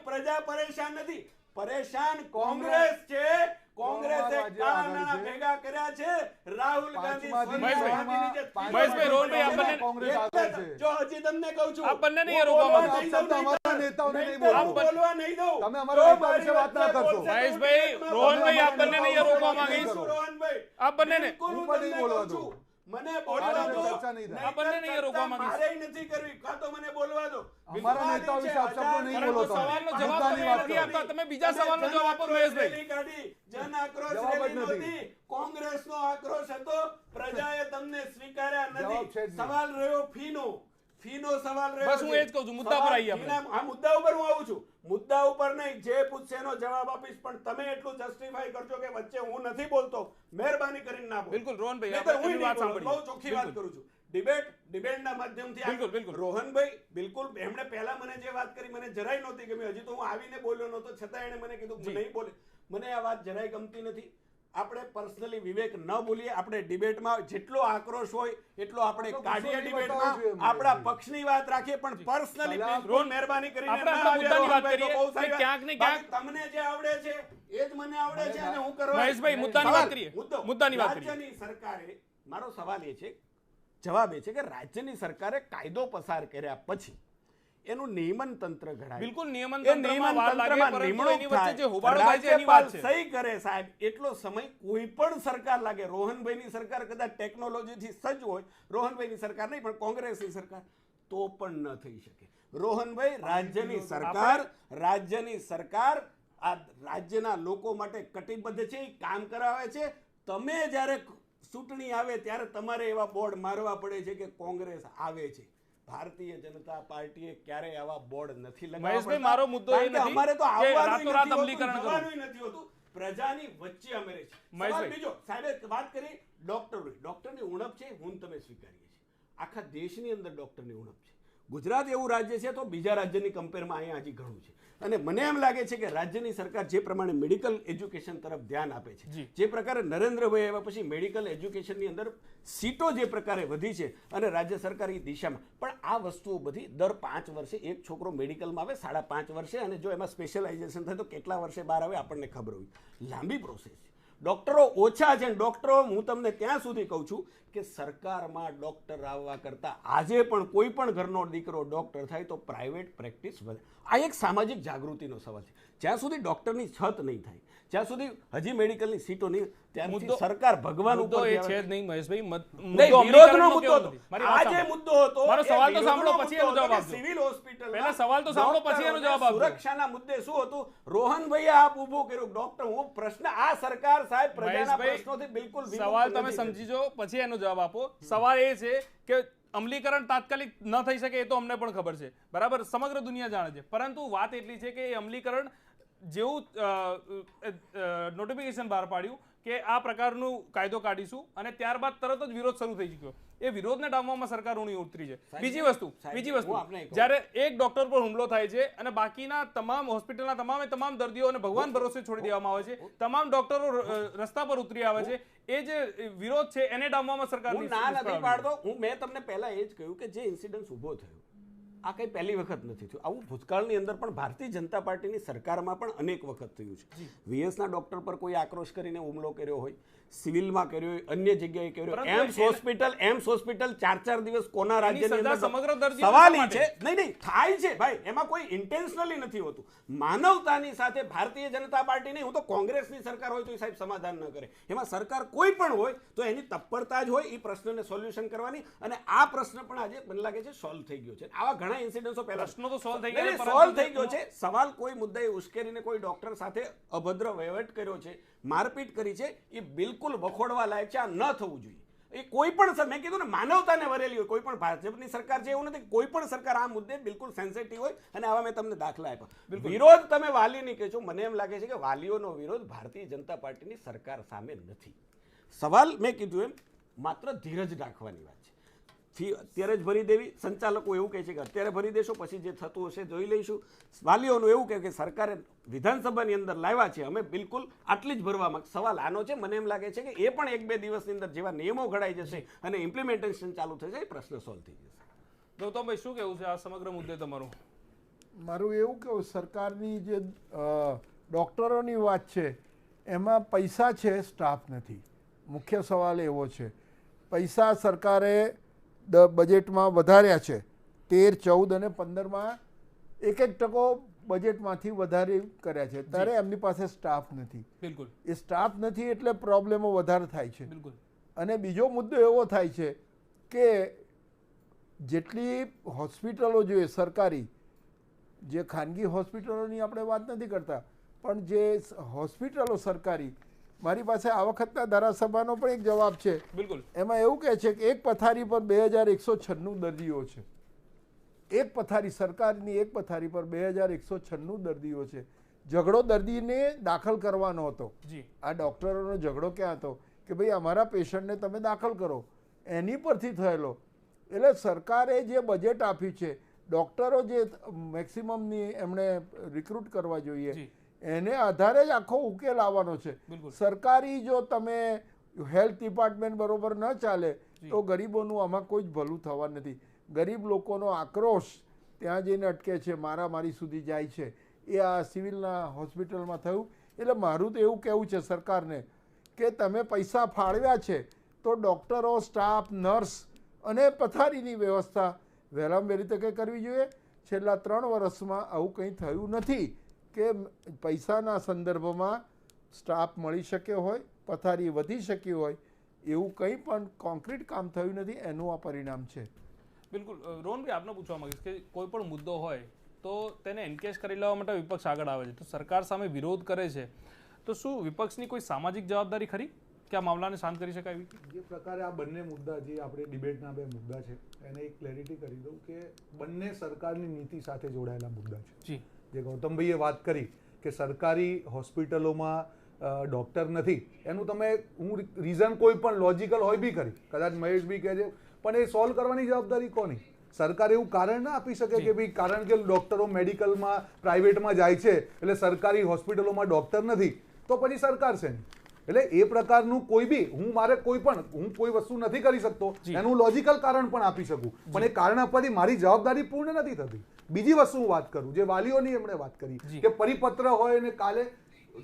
પ્રજા પરેશાન નથી, પરેશાન કોંગ્રેસ છે. કોંગ્રેસે કાળા ભેગા કર્યા છે. રાહુલ ગાંધી મહેશભાઈ, રોહનભાઈ, આ બંને જો હજી તમને કહું છું, આ બંનેને રોકવા બોલવા નહીં દઉં. તમે અમારા નેતા વિશે વાત ના કરશો. મહેશભાઈ, રોહનભાઈ, આ બંનેને રોકવા માંગીશ. રોહનભાઈ, આ બંનેને હું તમને બોલવા દઉં. મને બોલવા દો. આ બંનેને રોકવા માંગીશ. મારે નથી કરવી, કાં તો મને બોલવા દો. અમારા નેતા વિશે આપ શબ્દો નહીં બોલો. સવાલનો જવાબ તમે નથી આપતા. તમે બીજા સવાલનો જવાબ આપો મહેશભાઈ. જન આક્રોશ રેલી નહોતી, કોંગ્રેસનો આક્રોશ હતો. પ્રજાએ તમને સ્વીકાર્યા નથી. સવાલ રહ્યો ફીનો સવાલ રહ્યો. બસ હું એ જ કહું છું, મુદ્દા પર આવીએ આપણે. આ મુદ્દા ઉપર હું આવું છું. મુદ્દા ઉપર નહીં, જે પૂછશે એનો જવાબ આપીશ. પણ તમે એટલું જસ્ટિફાઈ કરજો કે વચ્ચે હું નથી બોલતો. મહેરબાની કરીને ના બોલો. બિલકુલ રોહનભાઈ, આપણે વાત સાંભળી. બહુ ચોખ્ખી વાત કરું છું. ડિબેટના માધ્યમથી બિલકુલ. રોહનભાઈ, બિલકુલ એમણે પહેલા મને જે વાત કરી મને જરાય નહોતી ગમી. હજી તો હું આવીને બોલ્યો નહોતો, છતાં એણે મને કીધું નહીં બોલે. મને આ વાત જરાય ગમતી નથી. આપણે પર્સનલી વિવેક ન બોલીએ. આપણે ડિબેટમાં જેટલો આક્રોશ હોય એટલો આપણે કાઢીએ. ડિબેટમાં આપણા પક્ષની વાત રાખીએ, પણ પર્સનલી પ્લીઝ મહેરબાની કરીને ક્યાંક ને ક્યાંક તમને જે આવડે છે એ જ મને આવડે છે અને હું કરવા. મહેશભાઈ, મુદ્દાની વાત કરીએ. મુદ્દાની વાત કરીએ. રાજ્યની સરકારે, મારો સવાલ એ છે, જવાબ એ છે કે રાજ્યની સરકારે કાયદો પસાર કર્યા પછી એનું નિયમન તંત્ર ઘડાય. બિલકુલ નિયમન તંત્રમાં વાર લાગે, પરંતુ એની વચ્ચે જે હોબાળો થાય છે એની વાત છે. સહી કરે સાહેબ એટલો સમય કોઈ પણ સરકાર લાગે. રોહનભાઈની સરકાર કદાચ ટેકનોલોજીથી સજ્જ હોય, રોહનભાઈની સરકાર નહીં પણ કોંગ્રેસની સરકાર, તો પણ ન થઈ શકે. રોહનભાઈ, રાજ્યની સરકાર આ રાજ્યના લોકો માટે કટિબદ્ધ છે, કામ કરાવે છે. તમે જ્યારે ચૂંટણી આવે ત્યારે તમારે એવા બોર્ડ મારવા પડે છે કે કોંગ્રેસ આવે છે. ભારતીય જનતા પાર્ટીએ ક્યારેય આવા બોર્ડ નથી લગાવ્યા. મારો મુદ્દો એ નથી અમારે તો કે રાતોરાત અમલીકરણ આવવાનું નથી હોતું. પ્રજાની વચ્ચે અમે રહે છે. બીજો સાહેબે વાત કરી ડોક્ટરની ઉણપ છે, હું તમે સ્વીકારીએ છીએ. આખા દેશની અંદર ડોક્ટરની ઉણપ છે. ગુજરાત એવું રાજ્ય છે તો બીજા રાજ્યની કમ્પેરમાં અહીંયા હજી ઘણું છે. અને મને એમ લાગે છે કે રાજ્યની સરકાર જે પ્રમાણે મેડિકલ એજ્યુકેશન તરફ ધ્યાન આપે છે, જે પ્રકારે નરેન્દ્રભાઈ આવ્યા પછી મેડિકલ એજ્યુકેશનની અંદર સીટો જે પ્રકારે વધી છે અને રાજ્ય સરકાર એ દિશામાં, પણ આ વસ્તુઓ બધી દર 5 વર્ષે એક છોકરો મેડિકલમાં આવે, 5.5 વર્ષે, અને જો એમાં સ્પેશિયલાઇઝેશન થાય તો કેટલા વર્ષે બહાર આવે આપણને ખબર હોય. લાંબી પ્રોસેસ છે. ડોક્ટરો ઓછા છે. ડોક્ટરો હું તમને ત્યાં સુધી કહું છું કે સરકારમાં ડોક્ટર આવવા કરતાં આજે પણ કોઈ પણ ઘરનો દીકરો ડોક્ટર થાય તો પ્રાઇવેટ પ્રેક્ટિસ વધે. આ એક સામાજિક જાગૃતિનો સવાલ છે. જ્યાં સુધી ડોક્ટરની છત નહીં થાય, જ્યાં સુધી હજી મેડિકલની સીટો નહીં, ત્યાં સરકાર ભગવાન ઉપર એ છે જ નહીં મહેશભાઈ. વિરોધનો મુદ્દો હતો. આજે મુદ્દો હતો. મારો સવાલ તો સાંભળો પછી એનો જવાબ આપજો. સિવિલ હોસ્પિટલ પહેલા સવાલ તો સાંભળો પછી એનો જવાબ આપજો. સુરક્ષાના મુદ્દે શું હતું? રોહનભાઈએ આપ ઊભું કર્યું. ડોક્ટર હું પ્રશ્ન આ સરકાર સાહેબ પ્રજાના પ્રશ્નોથી બિલકુલ સવાલ તમે સમજીજો પછી એનો જવાબ આપો. સવાલ એ છે કે અમલીકરણ તાત્કાલિક ન થઈ શકે એ તો અમને પણ ખબર છે, બરાબર, સમગ્ર દુનિયા જાણે છે. પરંતુ વાત એટલી છે કે એ અમલીકરણ જેવું નોટિફિકેશન બહાર પાડ્યું કે આ પ્રકારનું કાયદો કાઢીશું અને ત્યારબાદ તરત જ વિરોધ શરૂ થઈ ચૂક્યો. એ વિરોધને ડામવામાં સરકાર ઊણી ઉતરી છે. બીજી વસ્તુ જ્યારે એક ડોક્ટર પર હુમલો થાય છે અને બાકીના તમામ હોસ્પિટલના તમામ દર્દીઓને ભગવાન ભરોસે છોડી દેવામાં આવે છે, તમામ ડોક્ટરો રસ્તા પર ઉતરી આવે છે, એ જે વિરોધ છે એને ડામવામાં સરકાર ના નથી પાડતો. મેં તમને પહેલા એ જ કહ્યું કે જે ઇન્સિડન્સ ઉભો થયો આ કઈ પહેલી વખત નથી થયું. આવું ભૂતકાળની અંદર પણ ભારતીય જનતા પાર્ટીની સરકારમાં પણ અનેક વખત થયું છે. વીએસના ડોક્ટર પર કોઈ આક્રોશ કરીને હુમલો કર્યો હોય, સિવિલમાં કર્યો હોય, અન્ય જગ્યાએ કર્યો. એમ્સ હોસ્પિટલ 4 દિવસ કોના રાજ્યની અંદર સવાલ છે. નહીં થાય છે ભાઈ, એમાં કોઈ ઇન્ટેન્શનલી નથી હોતું. માનવતાની સાથે ભારતીય જનતા પાર્ટી નહીં, હું તો કોંગ્રેસની સરકાર હોય તો સાહેબ સમાધાન ન કરે. એમાં સરકાર કોઈ પણ હોય તો એની તત્પરતા જ હોય એ પ્રશ્નને સોલ્યુશન કરવાની. અને આ પ્રશ્ન પણ આજે મને લાગે છે સોલ્વ થઈ ગયો છે. આવા ઘણા ઇન્સિડન્ટો પહેલા પ્રશ્નો તો સોલ્વ થઈ ગયો છે. સવાલ કોઈ મુદ્દાએ ઉશ્કેરીને કોઈ ડોક્ટર સાથે અભદ્ર વહીવટ કર્યો છે, મારપીટ કરી છે, એ બિલકુલ વખોડવા લાયક છે. આ ન થવું જોઈએ. એ કોઈ પણ મેં કીધું ને માનવતાને વરેલી હોય, કોઈ પણ ભાજપની સરકાર છે એવું નથી, કોઈ પણ સરકાર આ મુદ્દે બિલકુલ સેન્સિટિવ હોય. અને આવા મેં તમને દાખલા આપ્યા. વિરોધ તમે વાલીની કહે છો, મને એમ લાગે છે કે વાલીઓનો વિરોધ ભારતીય જનતા પાર્ટીની સરકાર સામે નથી. સવાલ મેં કીધું એમ માત્ર ધીરજ રાખવાની વાત છે. ફી અત્યારે જ ભરી દેવી, સંચાલકો એવું કહે છે કે અત્યારે ભરી દેશો, પછી જે થતું હશે જોઈ લઈશું. વાલીઓનું એવું કહે કે સરકારે વિધાનસભાની અંદર લાવ્યા છે, અમે બિલકુલ આટલી જ ભરવા માંગ. સવાલ આનો છે, મને એમ લાગે છે કે એ પણ 1-2 દિવસની અંદર જેવા નિયમો ઘડાઈ જશે અને ઇમ્પ્લિમેન્ટેશન ચાલુ થશે, એ પ્રશ્ન સોલ્વ થઈ જશે. ગૌતમભાઈ શું કહેવું છે આ સમગ્ર મુદ્દે તમારું? મારું એવું કેવું, સરકારની જે ડૉક્ટરોની વાત છે એમાં પૈસા છે, સ્ટાફ નથી. મુખ્ય સવાલ એવો છે. પૈસા સરકારે બજેટમાં વધાર્યા છે, 13, 14 અને 15માં 1% બજેટમાંથી વધારે કર્યા છે, ત્યારે એમની પાસે સ્ટાફ નથી. બિલકુલ. એ સ્ટાફ નથી એટલે પ્રોબ્લેમો વધારે થાય છે. બિલકુલ. અને બીજો મુદ્દો એવો થાય છે કે જેટલી હોસ્પિટલો જોઈએ સરકારી, જે ખાનગી હોસ્પિટલોની આપણે વાત નથી કરતા, પણ જે હોસ્પિટલો સરકારી, મારી પાસે આ વખતના ધારાસભાનો પણ એક જવાબ છે. બિલકુલ. એમાં એવું કહે છે કે એક પથારી પર 2196 દર્દીઓ છે. એક પથારી સરકારની એક પથારી પર 2196 દર્દીઓ છે. ઝઘડો દર્દીને દાખલ કરવાનો હતો. આ ડૉક્ટરોનો ઝઘડો ક્યાં હતો કે ભાઈ અમારા પેશન્ટને તમે દાખલ કરો, એની પરથી થયેલો. એટલે સરકારે જે બજેટ આપ્યું છે, ડૉક્ટરો જે મેક્સિમમની એમણે રિક્રુટ કરવા જોઈએ, એને આધારે જ આખો ઉકેલ આવવાનો છે. સરકારી જો તમે હેલ્થ ડિપાર્ટમેન્ટ બરોબર ન ચાલે તો ગરીબોનું આમાં કોઈ જ ભલું થવા નથી. ગરીબ લોકોનો આક્રોશ ત્યાં જઈને અટકે છે, મારામારી સુધી જાય છે. એ આ સિવિલના હોસ્પિટલમાં થયું. એટલે મારું તો એવું કહેવું છે સરકારને કે તમે પૈસા ફાળવ્યા છે તો ડૉક્ટરો, સ્ટાફ, નર્સ અને પથારીની વ્યવસ્થા વહેલામાં વહેલી તકે કરવી જોઈએ. છેલ્લા 3 વર્ષમાં આવું કંઈ થયું નથી કે પૈસાના સંદર્ભમાં સ્ટાફ મળી શક્યો હોય, પથારી વધી શકી હોય, એવું કંઈ પણ કોન્ક્રીટ કામ થયું નથી. એનું આ પરિણામ છે. બિલકુલ. રોહનભાઈ, આપને પૂછવા માંગીશ કે કોઈ પણ મુદ્દો હોય તો તેને એન્કેશ કરી લેવા માટે વિપક્ષ આગળ આવે છે, તો સરકાર સામે વિરોધ કરે છે, તો શું વિપક્ષની કોઈ સામાજિક જવાબદારી ખરી કે આ મામલાને શાંત કરી શકાય? જે પ્રકારે આ બંને મુદ્દા, જે આપણે ડિબેટના 2 મુદ્દા છે, એને એક ક્લેરિટી કરી દઉં કે બંને સરકારની નીતિ સાથે જોડાયેલા મુદ્દા છે. જે ગૌતમભાઈએ વાત કરી કે સરકારી હોસ્પિટલોમાં ડૉક્ટર નથી, એનું તમે હું રીઝન કોઈ પણ લોજિકલ હોય બી કરી, કદાચ મહેશભાઈ કહે છે, પણ એ સોલ્વ કરવાની જવાબદારી કોની? સરકાર એવું કારણ ના આપી શકે કે ભાઈ કારણ કે ડૉક્ટરો મેડિકલમાં પ્રાઇવેટમાં જાય છે એટલે સરકારી હોસ્પિટલોમાં ડૉક્ટર નથી, તો પછી સરકાર છે નહીં. એટલે એ પ્રકારનું કોઈ બી હું કોઈ વસ્તુ નથી કરી શકતો, એનું લોજિકલ કારણ પણ આપી શકું, પણ એ કારણ આપવાથી મારી જવાબદારી પૂર્ણ નથી થતી. બીજી વસ્તુ હું વાત કરું, જે વાલીઓની એમણે વાત કરી કે પરિપત્ર હોય અને કાલે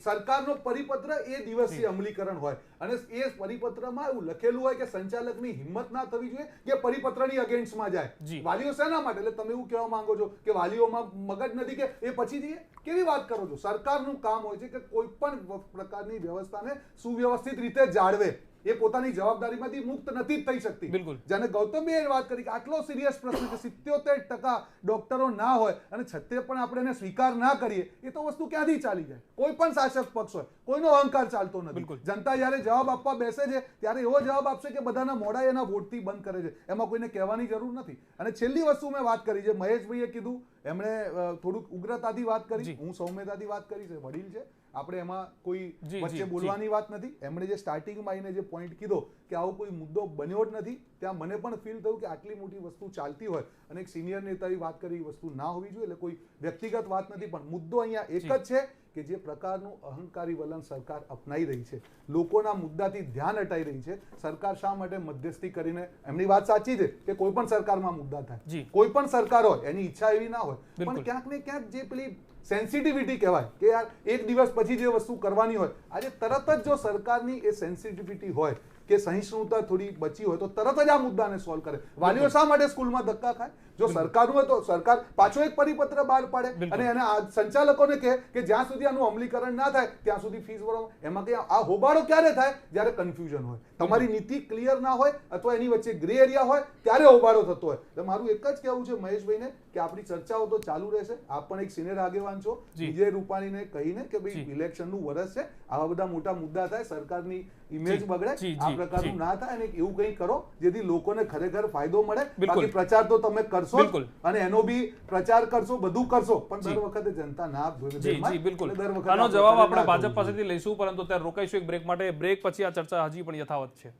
સરકારનો પરિપત્ર એ દિવસીય અમલીકરણ હોય અને એ પરિપત્રમાં એવું લખેલું હોય કે સંચાલકની હિંમત ના થવી જોઈએ કે પરિપત્રની અગેન્સ્ટમાં જાય. વાલીઓ શેના માટે? એટલે તમે એવું કહેવા માંગો છો કે વાલીઓમાં મગજ નથી કે એ પછી કેવી વાત કરો છો? સરકારનું કામ હોય છે કે કોઈ પણ પ્રકારની વ્યવસ્થાને સુવ્યવસ્થિત રીતે જાળવે. એ પોતાની જવાબદારીમાંથી મુક્ત નથી થઈ શકતી. બિલકુલ. જેને ગૌતમભાઈએ વાત કરી કે આટલો સિરિયસ પ્રશ્ન છે, 77% ડોક્ટરો ના હોય અને છતાં પણ આપણે એને સ્વીકાર ના કરીએ, એ તો વસ્તુ ક્યાંથી ચાલી જાય? કોઈ પણ શાસક પક્ષ હોય, કોઈનો અહંકાર ચાલતો નથી. જનતા જયારે જવાબ આપવા બેસે છે ત્યારે એવો જવાબ આપશે કે બધાના મોઢા એના વોટથી બંધ કરે છે, એમાં કોઈને કહેવાની જરૂર નથી. અને છેલ્લી વસ્તુ મેં વાત કરી, જે મહેશભાઈએ કીધું, એમણે થોડુંક ઉગ્રતાથી વાત કરી, હું સૌમ્યતાથી વાત કરી છે, વડીલ છે, આપણે એમાં કોઈ વચ્ચે બોલવાની વાત નથી. એમણે જે સ્ટાર્ટિંગમાં આવીને જે પોઈન્ટ કીધો કે આવો કોઈ મુદ્દો બન્યો જ નથી, ત્યાં મને પણ ફીલ થયું કે આટલી મોટી વસ્તુ ચાલતી હોય અને એક સિનિયર નેતાની વાત કરી વસ્તુ ના હોવી જોઈએ. એટલે કોઈ વ્યક્તિગત વાત નથી, પણ મુદ્દો અહીંયા એક જ છે કે જે પ્રકારનું અહંકારી વલણ સરકાર અપનાવી રહી છે, લોકોના મુદ્દાથી ધ્યાન હટાઈ રહી છે. સરકાર શા માટે મધ્યસ્થી કરીને, એમની વાત સાચી છે કે કોઈ પણ સરકારમાં મુદ્દા થાય, કોઈ પણ સરકાર હોય એની ઈચ્છા એવી ના હોય, પણ ક્યાંક ને ક્યાંક જે પેલી સેન્સિટિવિટી કહેવાય કે યાર એક દિવસ પછી જે વસ્તુ કરવાની હોય, આજે તરત જ જો સરકારની એ સેન્સિટિવિટી હોય કે સહિષ્ણુતા થોડી બચી હોય તો તરત જ આ મુદ્દાને સોલ્વ કરે. વાલીઓ શા માટે સ્કૂલમાં ધક્કા ખાય? જો સરકારનું હોય તો સરકાર પાછો એક પરિપત્ર બહાર પાડે અને એને સંચાલકોને કહે કે જ્યાં સુધી આનું અમલીકરણ ના થાય ત્યાં સુધી ફીસ ભરો. એમાં કે આ હોબાળો ક્યારે થાય? જ્યારે કન્ફ્યુઝન હોય, તમારી નીતિ ક્લિયર ના હોય અથવા એની વચ્ચે ગ્રે એરિયા હોય ત્યારે હોબાળો થતો હોય. તો મારું એક જ કહેવું છે મહેશભાઈને કે આપણી ચર્ચાઓ તો ચાલુ રહેશે. આપ પણ એક સિનિયર આગેવાન છો, વિજય રૂપાણીને કહીને કે ભાઈ ઇલેક્શનનું વર્ષ છે, આવા બધા મોટા મુદ્દા થાય, સરકારની ઇમેજ બગડે, આ પ્રકારનું ના થાય અને એવું કંઈ કરો જેથી લોકોને ખરેખર ફાયદો મળે. બાકી પ્રચાર તો તમે કરશો અને એનો બી પ્રચાર કરશો, બધું કરશો, પણ દર વખતે જનતા ના. બિલકુલ આનો જવાબ આપણે ભાજપ પાસેથી લઈશું, પરંતુ અત્યારે રોકાઈશું એક બ્રેક માટે. બ્રેક પછી આ ચર્ચા હજી પણ યથાવત છે.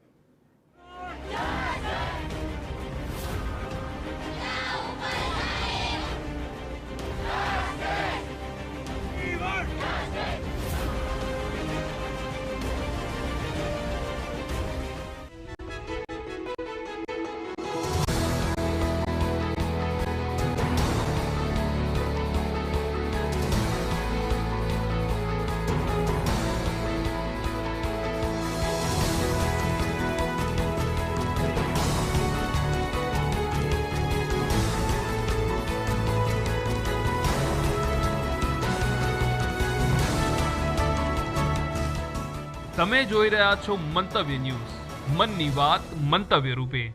તમે જોઈ રહ્યા છો મંતવ્ય ન્યૂઝ, મનની વાત મંતવ્ય રૂપે.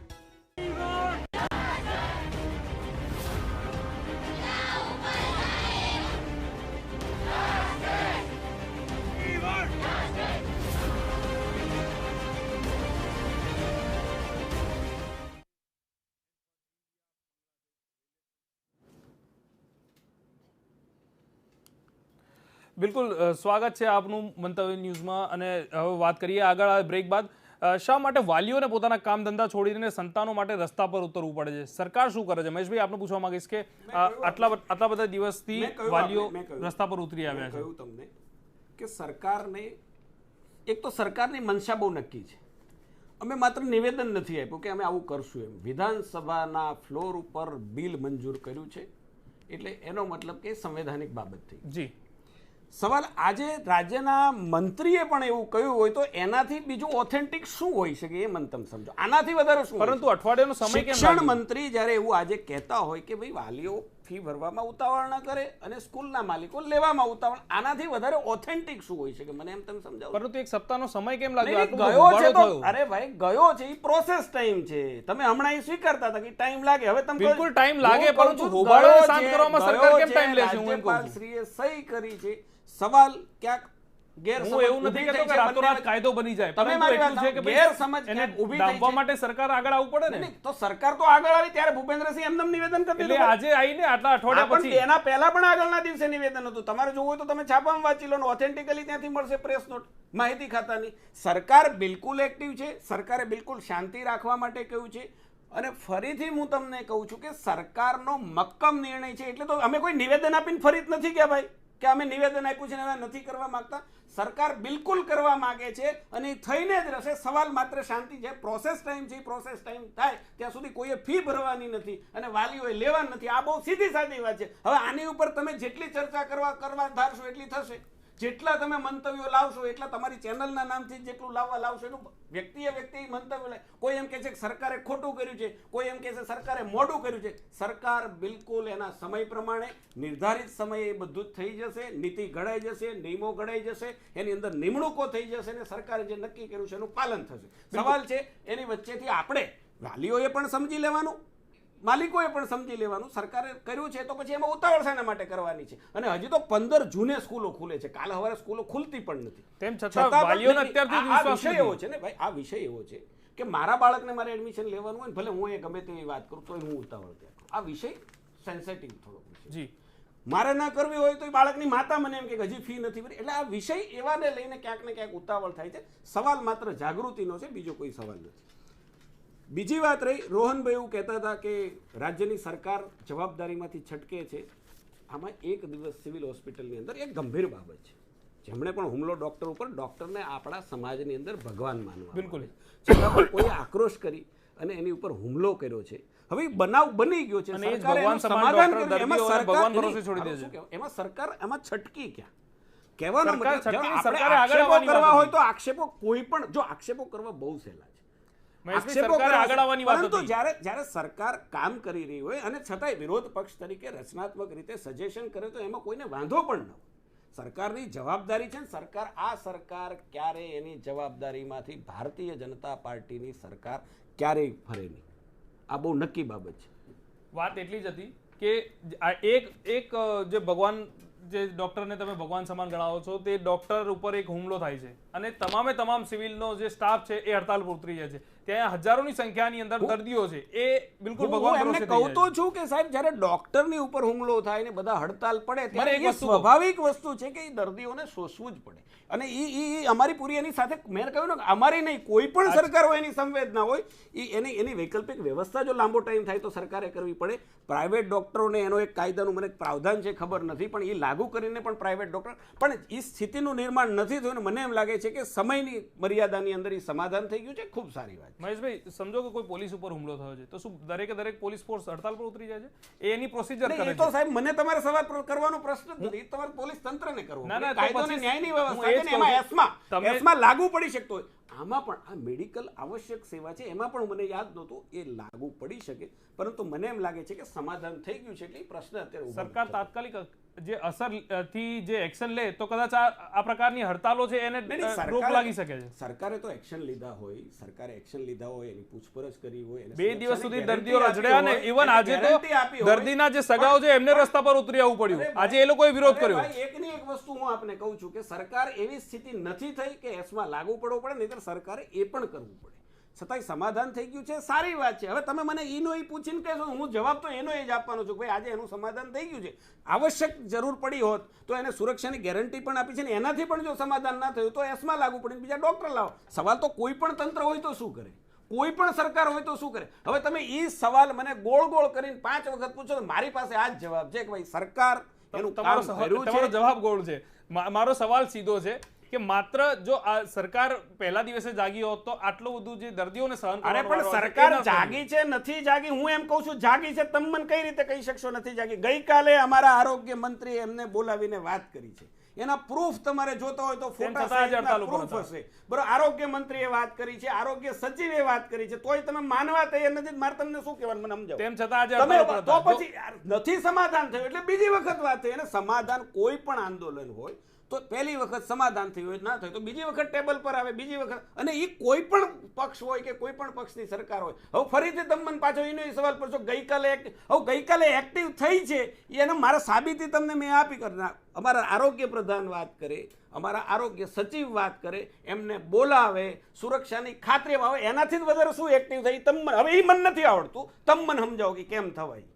બિલકુલ સ્વાગત છે આપનું મંતવ્ય ન્યૂઝમાં. અને હવે વાત કરીએ આગળ બ્રેક બાદ, શા માટે વાલીઓને પોતાના કામ ધંધા છોડીને સંતાનો માટે રસ્તા પર ઉતરવું પડે છે? સરકાર શું કરે છે? મહેશભાઈ, આપને પૂછવા માંગીશ કે આટલા બધા દિવસથી વાલીઓ રસ્તા પર ઉતરી આવ્યા છે. તમને કે સરકારને એક તો સરકારની મનસા બહુ નક્કી છે. અમે માત્ર નિવેદન નથી આપ્યું કે અમે આવું કરશું, એમ વિધાનસભાના ફ્લોર ઉપર બિલ મંજૂર કર્યું છે, એટલે એનો મતલબ કે સંવૈધાનિક બાબત થઈ. જી, સવાલ આજે રાજ્યના મંત્રીએ પણ એવું કહ્યું હોય તો એનાથી બીજું ઓથેન્ટિક શું હોઈ શકે એ મને તમે સમજો. આનાથી વધારે શું? પરંતુ અઠવાડિયાનો સમય કેમ? શિક્ષણ મંત્રી જ્યારે એવું આજે કહેતા હોય કે ભાઈ વાલીઓ ફી ભરવામાં ઉતાવળ ના કરે અને સ્કૂલના માલિકો લેવામાં ઉતાવળ, આનાથી વધારે ઓથેન્ટિક શું હોઈ શકે મને એમ તમે સમજાવો. પરંતુ એક સપ્તાહનો સમય કેમ લાગ્યો? ગયો છે તો અરે ભાઈ ગયો છે, એ પ્રોસેસ ટાઈમ છે. તમે હમણાં એ સ્વીકારતા હતા કે ટાઈમ લાગે, હવે તમે બિલકુલ ટાઈમ લાગે, પરંતુ હોબાળો શાંત કરવામાં સરકાર કેમ ટાઈમ લે છે? રાજ્યપાલશ્રીએ સહી કરી છે. સવાલ ક્યાંક ગેરસમજ હું એવું નથી કહેતો કે રાતોરાત કાયદો બની જાય, પરંતુ એટલું છે કે ગેરસમજ એને ઊભી ડામવા માટે સરકાર આગળ આવવું પડે ને. તો સરકાર તો આગળ આવી ત્યારે ભૂપેન્દ્રસિંહ એમનેમ નિવેદન કરી એટલે આજે આવીને આટલા અઠવાડિયા પછી, એના પહેલા પણ આગળના દિવસે નિવેદન હતું. તમારે જોવું હોય તો તમે છાપામાં વાંચી લો, ઓથેન્ટિકલી ત્યાંથી મળશે પ્રેસ નોટ માહિતી ખાતાની. સરકાર બિલકુલ એક્ટિવ છે, સરકારે બિલકુલ શાંતિ રાખવા માટે કહ્યું છે. અને ફરીથી હું તમને કહું છું કે સરકારનો મક્કમ નિર્ણય છે, એટલે તો અમે કોઈ નિવેદન આપીને ફરી જ નથી ગયા ભાઈ કે અમે નિવેદન આપ્યું છે ને નથી કરવા માંગતા. સરકાર બિલકુલ કરવા માંગે છે અને થઈને જ રહેશે. સવાલ માત્ર શાંતિ છે, પ્રોસેસ ટાઈમ છે, પ્રોસેસ ટાઈમ થાય ત્યાં સુધી કોઈએ ફી ભરવાની નથી અને વાલીઓએ લેવાની નથી. આ બહુ સીધી સાદી વાત છે. હવે આની ઉપર તમે જેટલી ચર્ચા કરવા ધારશો એટલી થશે, જેટલા તમે મંતવ્યો લાવશો એટલા તમારી ચેનલના નામથી જેટલું લાવશો એટલું વ્યક્તિ મંતવ્ય લે. કોઈ એમ કહે છે કે સરકારે ખોટું કર્યું છે, કોઈ એમ કહે છે સરકારે મોડું કર્યું છે. સરકાર બિલકુલ એના સમય પ્રમાણે નિર્ધારિત સમયે એ બધું જ થઈ જશે. નીતિ ઘડાઈ જશે, નિયમો ઘડાઈ જશે, એની અંદર નિમણૂકો થઈ જશે અને સરકારે જે નક્કી કર્યું છે એનું પાલન થશે. સવાલ છે એની વચ્ચેથી આપણે વાલીઓએ પણ સમજી લેવાનું, માલિકોએ પણ સમજી લેવાનું. સરકારે કર્યું છે તો પછી એમાં ઉતાવળ શાના માટે કરવાની છે? અને હજી તો 15 જૂને સ્કૂલો ખુલે છે, કાલ સવારે સ્કૂલો ખુલતી પણ નથી. તેમ છતાં વાલીઓને અત્યારથી આ વિષય એવો છે ને ભાઈ, આ વિષય એવો છે કે મારા બાળકને મારે એડમિશન લેવાનું હોય, ભલે હું એ ગમે તેવી વાત કરું તો હું ઉતાવળ ત્યાં. આ વિષય સેન્સિટિવ થોડો વિષય. જી, મારે ના કરવી હોય તો બાળકની માતા મને એમ કે હજી ફી નથી ભરી. એટલે આ વિષય એવાને લઈને ક્યાંક ને ક્યાંક ઉતાવળ થાય છે. સવાલ માત્ર જાગૃતિનો છે, બીજો કોઈ સવાલ નથી. બીજી વાત રહી, રોહનભાઈ એવું કહેતા હતા કે રાજ્યની સરકાર જવાબદારીમાંથી છટકે છે. આમાં એક દિવસ સિવિલ હોસ્પિટલની અંદર એક ગંભીર બાબત છે. જેમણે પણ હુમલો ડોક્ટર ઉપર, ડોક્ટરને આપણા સમાજની અંદર ભગવાન માનવા, બિલકુલ, છતાં પણ કોઈ આક્રોશ કરી અને એની ઉપર હુમલો કર્યો છે. હવે બનાવ બની ગયો છે, એમાં સરકાર એમાં છટકી ક્યાં? કહેવાનો મતલબ આક્ષેપો કરવા હોય તો આક્ષેપો કોઈ પણ, જો આક્ષેપો કરવા બહુ સહેલા છે, પરંતુ જ્યારે સરકાર કામ કરી રહી હોય અને છતાંય વિરોધ પક્ષ તરીકે રચનાત્મક રીતે સજેશન કરે તો એમાં કોઈને વાંધો પણ ન હોય. સરકારની જવાબદારી છે. સરકાર ક્યારે એની જવાબદારીમાંથી ભારતીય જનતા પાર્ટીની સરકાર ક્યારેય ફરે નહીં. આ બહુ નક્કી બાબત છે. વાત એટલી જ હતી કે એક જે ભગવાન જે ડોક્ટરને તમે ભગવાન સમાન ગણાવો છો તે ડોક્ટર ઉપર એક હુમલો થાય છે અને તમામ સિવિલનો જે સ્ટાફ છે એ હડતાલ પર ઉતરી જાય છે, ત્યાં હજારોની સંખ્યાની અંદર દર્દીઓ છે એ બિલકુલ ભગવાન એમને ભરોસે થઈ કહું તો જાય છે. છું કે સાહેબ જ્યારે ડોક્ટરની ઉપર હુમલો થાય ને બધા હડતાલ પડે મારે ત્યારે એક એ વસ્તુ સ્વાભાવિક વસ્તુ છે કે એ દર્દીઓને શોષવું જ પડે અને ઈ અમારી પૂરી એની સાથે મેં કહ્યું ને કે અમારી નહીં કોઈ પણ સરકાર હોય એની સંવેદના હોય એની વૈકલ્પિક વ્યવસ્થા જો લાંબો ટાઈમ થાય તો સરકારે કરવી પડે. પ્રાઇવેટ ડોક્ટરોને એનો એક કાયદાનું મને પ્રાવધાન છે ખબર નથી, પણ એ લાગુ કરીને પણ પ્રાઇવેટ ડોક્ટર પણ એ સ્થિતિનું નિર્માણ નથી થયું ને મને એમ લાગે છે કે સમયની મર્યાદાની અંદર એ સમાધાન થઈ ગયું છે. ખૂબ સારી વાત. મહેશભાઈ, સમજો કે કોઈ પોલીસ ઉપર હુમલો થયો છે તો શું દરેક પોલીસ ફોર્સ હડતાલ પર ઉતરી જાય છે? એ એની પ્રોસિજર કરે એ છે. તો સાહેબ મને તમારે સવાલ કરવાનો પ્રશ્ન જ નથી, તમારે પોલીસ તંત્રને કરવો. ના, તો કાયદો અને પછી ન્યાયની હું વ્યવસ્થા એ જ છે ને કહું એમાં છું. એસમાં લાગુ પડી શકતો હોય. આમાં પણ આ મેડિકલ આવશ્યક સેવા છે એમાં પણ મને યાદ નહોતું એ લાગુ પડી શકે, પરંતુ મને એમ લાગે છે કે સમાધાન થઈ ગયું છે એટલે એ પ્રશ્ન અત્યારે ઉભો સરકાર નથી. તાત્કાલિક જે અસરથી જે એક્શન લે તો કદાચ આ પ્રકારની હડતાલો છે એને રોક લાગી શકે છે. સરકારે તો એક્શન લીધા હોય, સરકારે એક્શન લીધા હોય, એની પૂછપરછ કરી હોય, એને 2 દિવસ સુધી સુરક્ષાની દર્દીઓ guarantee રજડ્યા ને આપી હોય, ઇવન એને આજે તો guarantee આપી હોય. દર્દીના જે સગાઓ છે એમને રસ્તા પર ઉતરી આવવું પડ્યું. અરે આજે એ લોકોએ વિરોધ અરે કર્યો. ભાઈ, એકની એક વસ્તુ હું આપને કહું છું કે સરકાર એવી સ્થિતિ નથી થઈ કે એસમાં લાગુ પડવો પડે, નહીંતર સરકારે એ પણ કરવું પડે. છતાંય સમાધાન થઈ ગયું છે, સારી વાત છે. હવે તમે મને ઈનો ઈ પૂછીને કહેશો, હું જવાબ તો એનો એ જ આપવાનો છું. ભાઈ આજે એનું સમાધાન થઈ ગયું છે, આવશ્યક જરૂર પડી હોત તો એને સુરક્ષાની ગેરંટી પણ આપી છે ને એનાથી પણ જો સમાધાન ના થયું તો એસમાં લાગુ પડીને બીજા ડોક્ટર લાવો. સવાલ તો કોઈ પણ તંત્ર હોય તો શું કરે, કોઈ પણ સરકાર હોય તો શું કરે. હવે તમે એ સવાલ મને ગોળ કરીને 5 વખત પૂછો તો મારી પાસે આ જ જવાબ છે કે ભાઈ સરકાર એનું કામ કર્યું છે. તમારો જવાબ ગોળ છે. મારો સવાલ સીધો છે કે માત્ર જો આ સરકાર પહેલા દિવસે જાગી હોત તો આટલું બધું જે દર્દીઓને સહન અરે પણ સરકાર જાગી છે નથી જાગી, હું એમ કહું છું જાગી છે. તમે મને કઈ રીતે કહી શકશો નથી જાગી? ગઈકાલે અમારા આરોગ્ય મંત્રી એમને બોલાવીને વાત કરી છે, એના પ્રૂફ તમારે જોતો હોય તો ફોટા સહિતના પ્રૂફ હશે. બરોબર, આરોગ્ય મંત્રીએ વાત કરી છે, આરોગ્ય સચિવે વાત કરી છે, તોય તમે માનવા તૈયાર નથી. મારે તમને શું કહેવાનું મને સમજાવો. તેમ છતાં આજે તમે હડતાલ પર તો હતા. પછી નથી સમાધાન થયું એટલે બીજી વખત વાત થઈ. અને સમાધાન કોઈ પણ આંદોલન હોય તો પહેલી વખત સમાધાન થયું હોય ના થાય તો બીજી વખત ટેબલ પર આવે, બીજી વખત. અને એ કોઈ પણ પક્ષ હોય કે કોઈ પણ પક્ષની સરકાર હોય. હવે ફરીથી તમે મને પાછો એનો સવાલ પૂછો ગઈકાલે એક્ટિવ થઈ છે એને મારા સાબિતી તમને મેં આપી કરના. અમારા આરોગ્ય પ્રધાન વાત કરે, અમારા આરોગ્ય સચિવ વાત કરે, એમને બોલાવે, સુરક્ષાની ખાતરી આવે, એનાથી જ વધારે શું એક્ટિવ થઈ તમે હવે એ મને નથી આવડતું, તમે મને સમજાવો કે કેમ થવાય.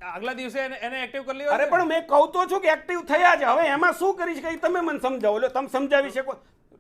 આગલા દિવસે એને એક્ટિવ કરી લેવા. અરે પણ મેં કહું તો છું કે એક્ટિવ થયા છે, હવે એમાં શું કરી શકાય તમે મને સમજાવો. લો તમે સમજાવી શકો.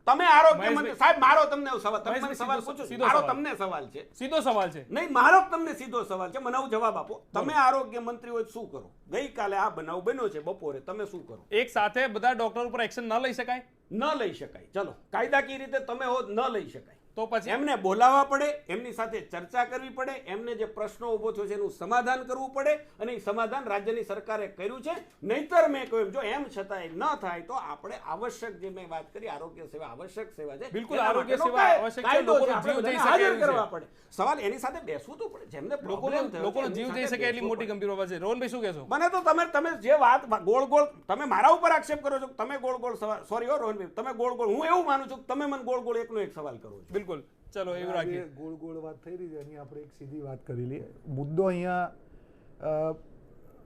તમે આરોગ્ય મંત્રી સાહેબ, મારો તમને સવાલ, તમે મને સવાલ પૂછો, મારો તમને સવાલ છે, સીધો સવાલ છે. નહીં મારો તમને સીધો સવાલ છે, મને જવાબ આપો. તમે આરોગ્ય મંત્રી હોય શું કરો? ગઈકાલે આ બનાવ બન્યો છે બપોરે, તમે શું કરો? એક સાથે બધા ડોક્ટર ઉપર એક્શન ન લઈ શકાય? ન લઈ શકાય. ચલો કાયદાકીય રીતે તમે હો ન લઈ શકાય તો પછી એમને બોલાવવા પડે, એમની સાથે ચર્ચા કરવી પડે, એમને જે પ્રશ્નો ઉભો થયો છે એનું સમાધાન કરવું પડે, અને એ સમાધાન રાજ્યની સરકારે કર્યું છે. નહીતર મેં કહ્યું જો એમ છતાંય ન થાય તો આપણે આવશ્યક જે મેં વાત કરી આરોગ્ય સેવા આવશ્યક સેવા છે, બિલકુલ એના આરોગ્ય માટેનો સેવા આવશ્યક છે. કાયદો લોકોનો આપણે જીવ જઈ બધાને શકે હાજર એવું છે. કરવા પડે. સવાલ એની સાથે બેસવું તો પડે, જેમને problem થયો છે, લોકોનો એમની જીવ સાથે જઈ શકે એટલી બેસવું મોટી પડે. ગંભીર બાબત છે. રોહનભાઈ શું કહેશો? મને તો તમે જે વાત ગોળ તમે મારા ઉપર આક્ષેપ કરો છો, તમે ગોળ સોરી હો રોહનભાઈ, તમે ગોળ હું એવું માનું છું કે તમે મને ગોળ એકનો એક સવાલ કરો છો. બિલકુલ, ચલો એવું રાખીએ. ગોળ વાત થઈ રહી છે એની આપણે એક સીધી વાત કરી લઈએ. મુદ્દો અહીંયા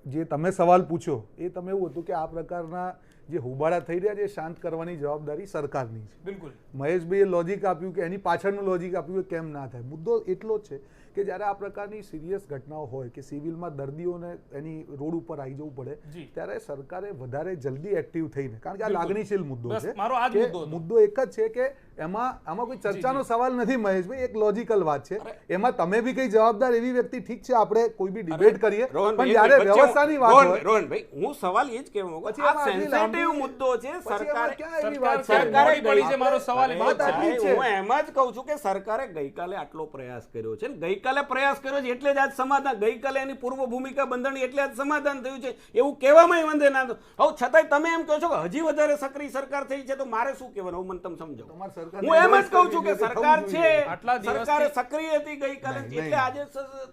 જે તમે સવાલ પૂછ્યો એ તમે એવું હતું કે આ પ્રકારના જે હોબાળા થઈ રહ્યા છે શાંત કરવાની જવાબદારી સરકારની છે. બિલકુલ, મહેશભાઈએ લોજિક આપ્યું કે એની પાછળનું લોજિક આપ્યું કે કેમ ના થાય. મુદ્દો એટલો જ છે કે જ્યારે આ પ્રકારની સિરિયસ ઘટનાઓ હોય કે સિવિલમાં દર્દીઓને એની રોડ ઉપર આવી જવું પડે ત્યારે સરકારે વધારે જલ્દી એક્ટિવ થઈને, કારણ કે આ લાગણીશીલ મુદ્દો છે, મુદ્દો એક જ છે કે આમાં કોઈ ચર્ચાનો સવાલ નથી મહેશભાઈ, એક લોજિકલ વાત છે. એમાં તમે બી કઈ જવાબદાર એવી વ્યક્તિ, ઠીક છે આપણે કોઈ બી ડિબેટ કરીએ, પણ જ્યારે વ્યવસ્થાની વાત હોય રોહનભાઈ હું સવાલ એ જ કહેવા માંગુ છું, આ સેન્સિટિવ મુદ્દો છે. સરકારે પડી છે. મારો સવાલ એ જ છે. હું એમ જ કહું છું કે સરકારે ગઈકાલે આટલો પ્રયાસ કર્યો છે, ગઈકાલે પ્રયાસ કર્યો છે એટલે જ આજ સમાધાન, ગઈકાલે એની પૂર્વ ભૂમિકા બંધાણી એટલે આજ સમાધાન થયું છે, એવું કહેવામાં વાંધો ના. હવે છતાંય તમે એમ કહો છો કે હજી વધારે સક્રિય સરકાર થઈ છે તો મારે શું કહેવાનું? મને તમે સમજાવો. હું એમ જ કહું છું કે સરકાર છે, સરકારે સક્રિય હતી ગઈકાલે એટલે આજે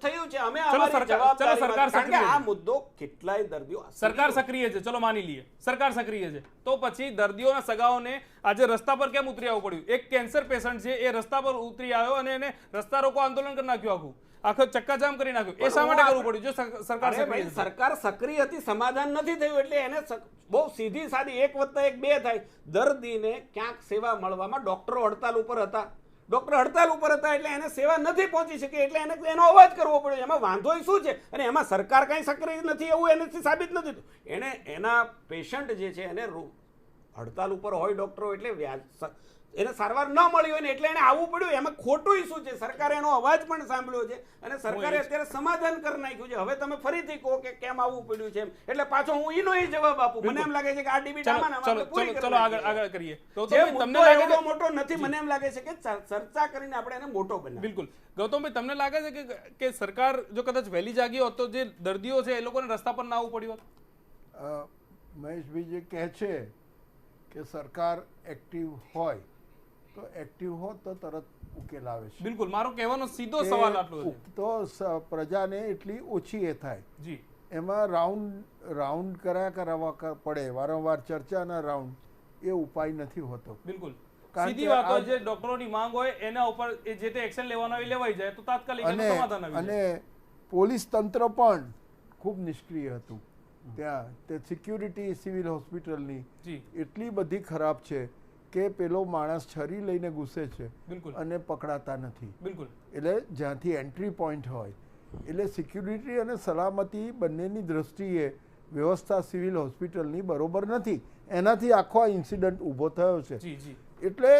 થયું છે. અમે કારણ કે આ મુદ્દો કેટલાય દર્દીઓ, સરકાર સક્રિય છે, ચલો માની લઈએ સરકાર સક્રિય છે, તો પછી દર્દીઓના સગાઓને આજે રસ્તા પર કેમ ઉતરી આવવું પડ્યું? એક કેન્સર પેશન્ટ છે, એ રસ્તા પર ઉતરી આવ્યો અને એને રસ્તા રોકો આંદોલન કરી નાખ્યું. આખો ચક્કાજામ કરી નાખ્યું. એ શા માટે કરવું પડ્યું? જો સરકાર અરે ભાઈ, સરકાર સક્રિય હતી, સમાધાન નથી થયું એટલે એને બહુ સીધી સાદી 1+1 2 થાય. દર્દીને ક્યાંક સેવા મળવામાં ડોક્ટરો હડતાલ ઉપર હતા, એટલે એને સેવા નથી પહોંચી શકી એટલે એને એનો અવાજ કરવો પડ્યો. એમાં વાંધો શું છે? અને એમાં સરકાર કઈ સક્રિય નથી એવું એનાથી સાબિત નથી થયું. એને એના પેશન્ટ જે છે એને હડતાલ ઉપર હોય ડોક્ટરો એટલે એને સારવાર ન મળી હોય ને એટલે એને આવવું પડ્યું. એમાં ખોટું શું છે? સરકારે એનો અવાજ પણ સાંભળ્યો છે અને સરકારે અત્યારે સમાધાન કરી નાખ્યું છે. હવે તમે ફરીથી કહો કે કેમ આવવું પડ્યું છે એટલે પાછો હું એનો જવાબ આપું. મને એમ લાગે છે કે આ ડિબેટ ચલો આગળ કરીએ. તમને લાગે મોટો નથી, મને એમ લાગે છે કે ચર્ચા કરીને આપણે એને મોટો બનાવીએ. બિલકુલ. ગૌતમભાઈ, તમને લાગે છે કે સરકાર જો કદાચ વહેલી જાગી હોત તો જે દર્દીઓ છે એ લોકોને રસ્તા પર ના આવવું પડ્યું હોત? મહેશભાઈ જે કહે છે કે સરકાર એક્ટિવ હોય તો એક્ટિવ હોત તો તરત ઉકેલ આવે છે. બિલકુલ, મારો કહેવાનો સીધો સવાલ આટલો છે. તો પ્રજાને એટલી ઓછી એ થાય જી. એમાં રાઉન્ડ કરાવવા પડે, વારંવાર ચર્ચાના રાઉન્ડ, એ ઉપાય નથી હોતો. બિલકુલ, સીધી વાત હોય, જે ડોક્ટરોની માંગ હોય એના ઉપર જે તે એક્શન લેવાનો હોય લેવાઈ જાય તો તાત્કાલિક સમાધાન આવી જાય. અને પોલીસ તંત્ર પણ ખૂબ નિષ્ક્રિય હતું ત્યાં. તે સિક્યુરિટી સિવિલ હોસ્પિટલની એટલી બધી ખરાબ છે કે પેલો માણસ છરી લઈને ઘૂસે છે અને પકડાતા નથી. બિલકુલ. એટલે જ્યાંથી એન્ટ્રી પોઈન્ટ હોય એટલે સિક્યુરિટી અને સલામતી બંનેની દ્રષ્ટિએ વ્યવસ્થા સિવિલ હોસ્પિટલની બરોબર નથી. એનાથી આખો આ ઇન્સિડન્ટ ઊભો થયો છે. એટલે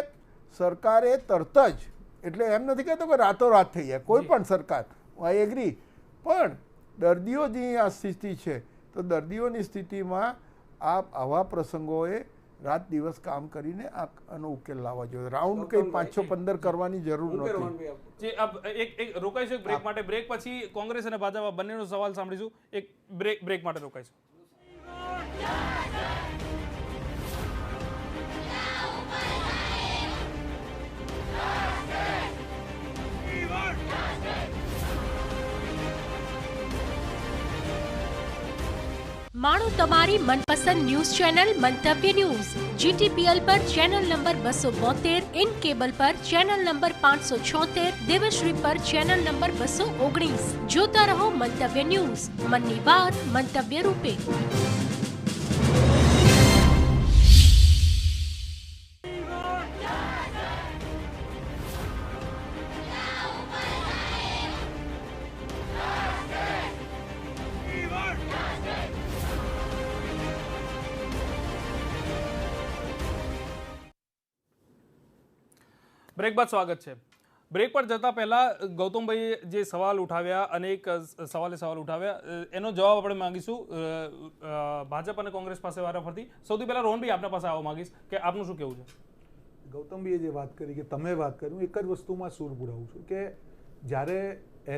સરકારે તરત જ, એટલે એમ નથી કહેતો કે રાતોરાત થઈ જાય કોઈ પણ સરકાર, આઈ એગ્રી, પણ દર્દીઓ જે આ સ્થિતિ છે તો દર્દીઓની સ્થિતિમાં આવા પ્રસંગોએ રાત દિવસ કામ કરીને આનો ઉકેલ લાવવા જોઈએ. રાઉન્ડ કંઈ 5-15 કરવાની જરૂર નથી. એક રોકાઈશું બ્રેક માટે. બ્રેક પછી કોંગ્રેસ અને ભાજપ બંનેનો સવાલ સાંભળીશું. એક બ્રેક માટે રોકાઈશું. માણો તમારી મનપસંદ ન્યૂઝ ચેનલ મંતવ્ય ન્યૂઝ. GTPL પર ચેનલ નંબર 272, ઇન કેબલ પર ચેનલ નંબર 576, દેવશ્રી પર ચેનલ નંબર 219. જોતા રહો મંતવ્ય ન્યૂઝ, મનની વાત મંતવ્ય રૂપે. બ્રેક બાદ સ્વાગત છે. બ્રેક પર જતા પહેલા ગૌતમભાઈએ જે સવાલ ઉઠાવ્યા, અનેક સવાલ ઉઠાવ્યા, એનો જવાબ આપણે માંગીશું ભાજપ અને કોંગ્રેસ પાસે વારાફરતી. સૌથી પહેલા રોહનભાઈ આપના પાસે આવવા માંગીશ કે આપનું શું કહેવું છે? ગૌતમભાઈએ જે વાત કરી કે તમે વાત કરી, હું એક જ વસ્તુમાં સૂર પુરાવું છું કે જ્યારે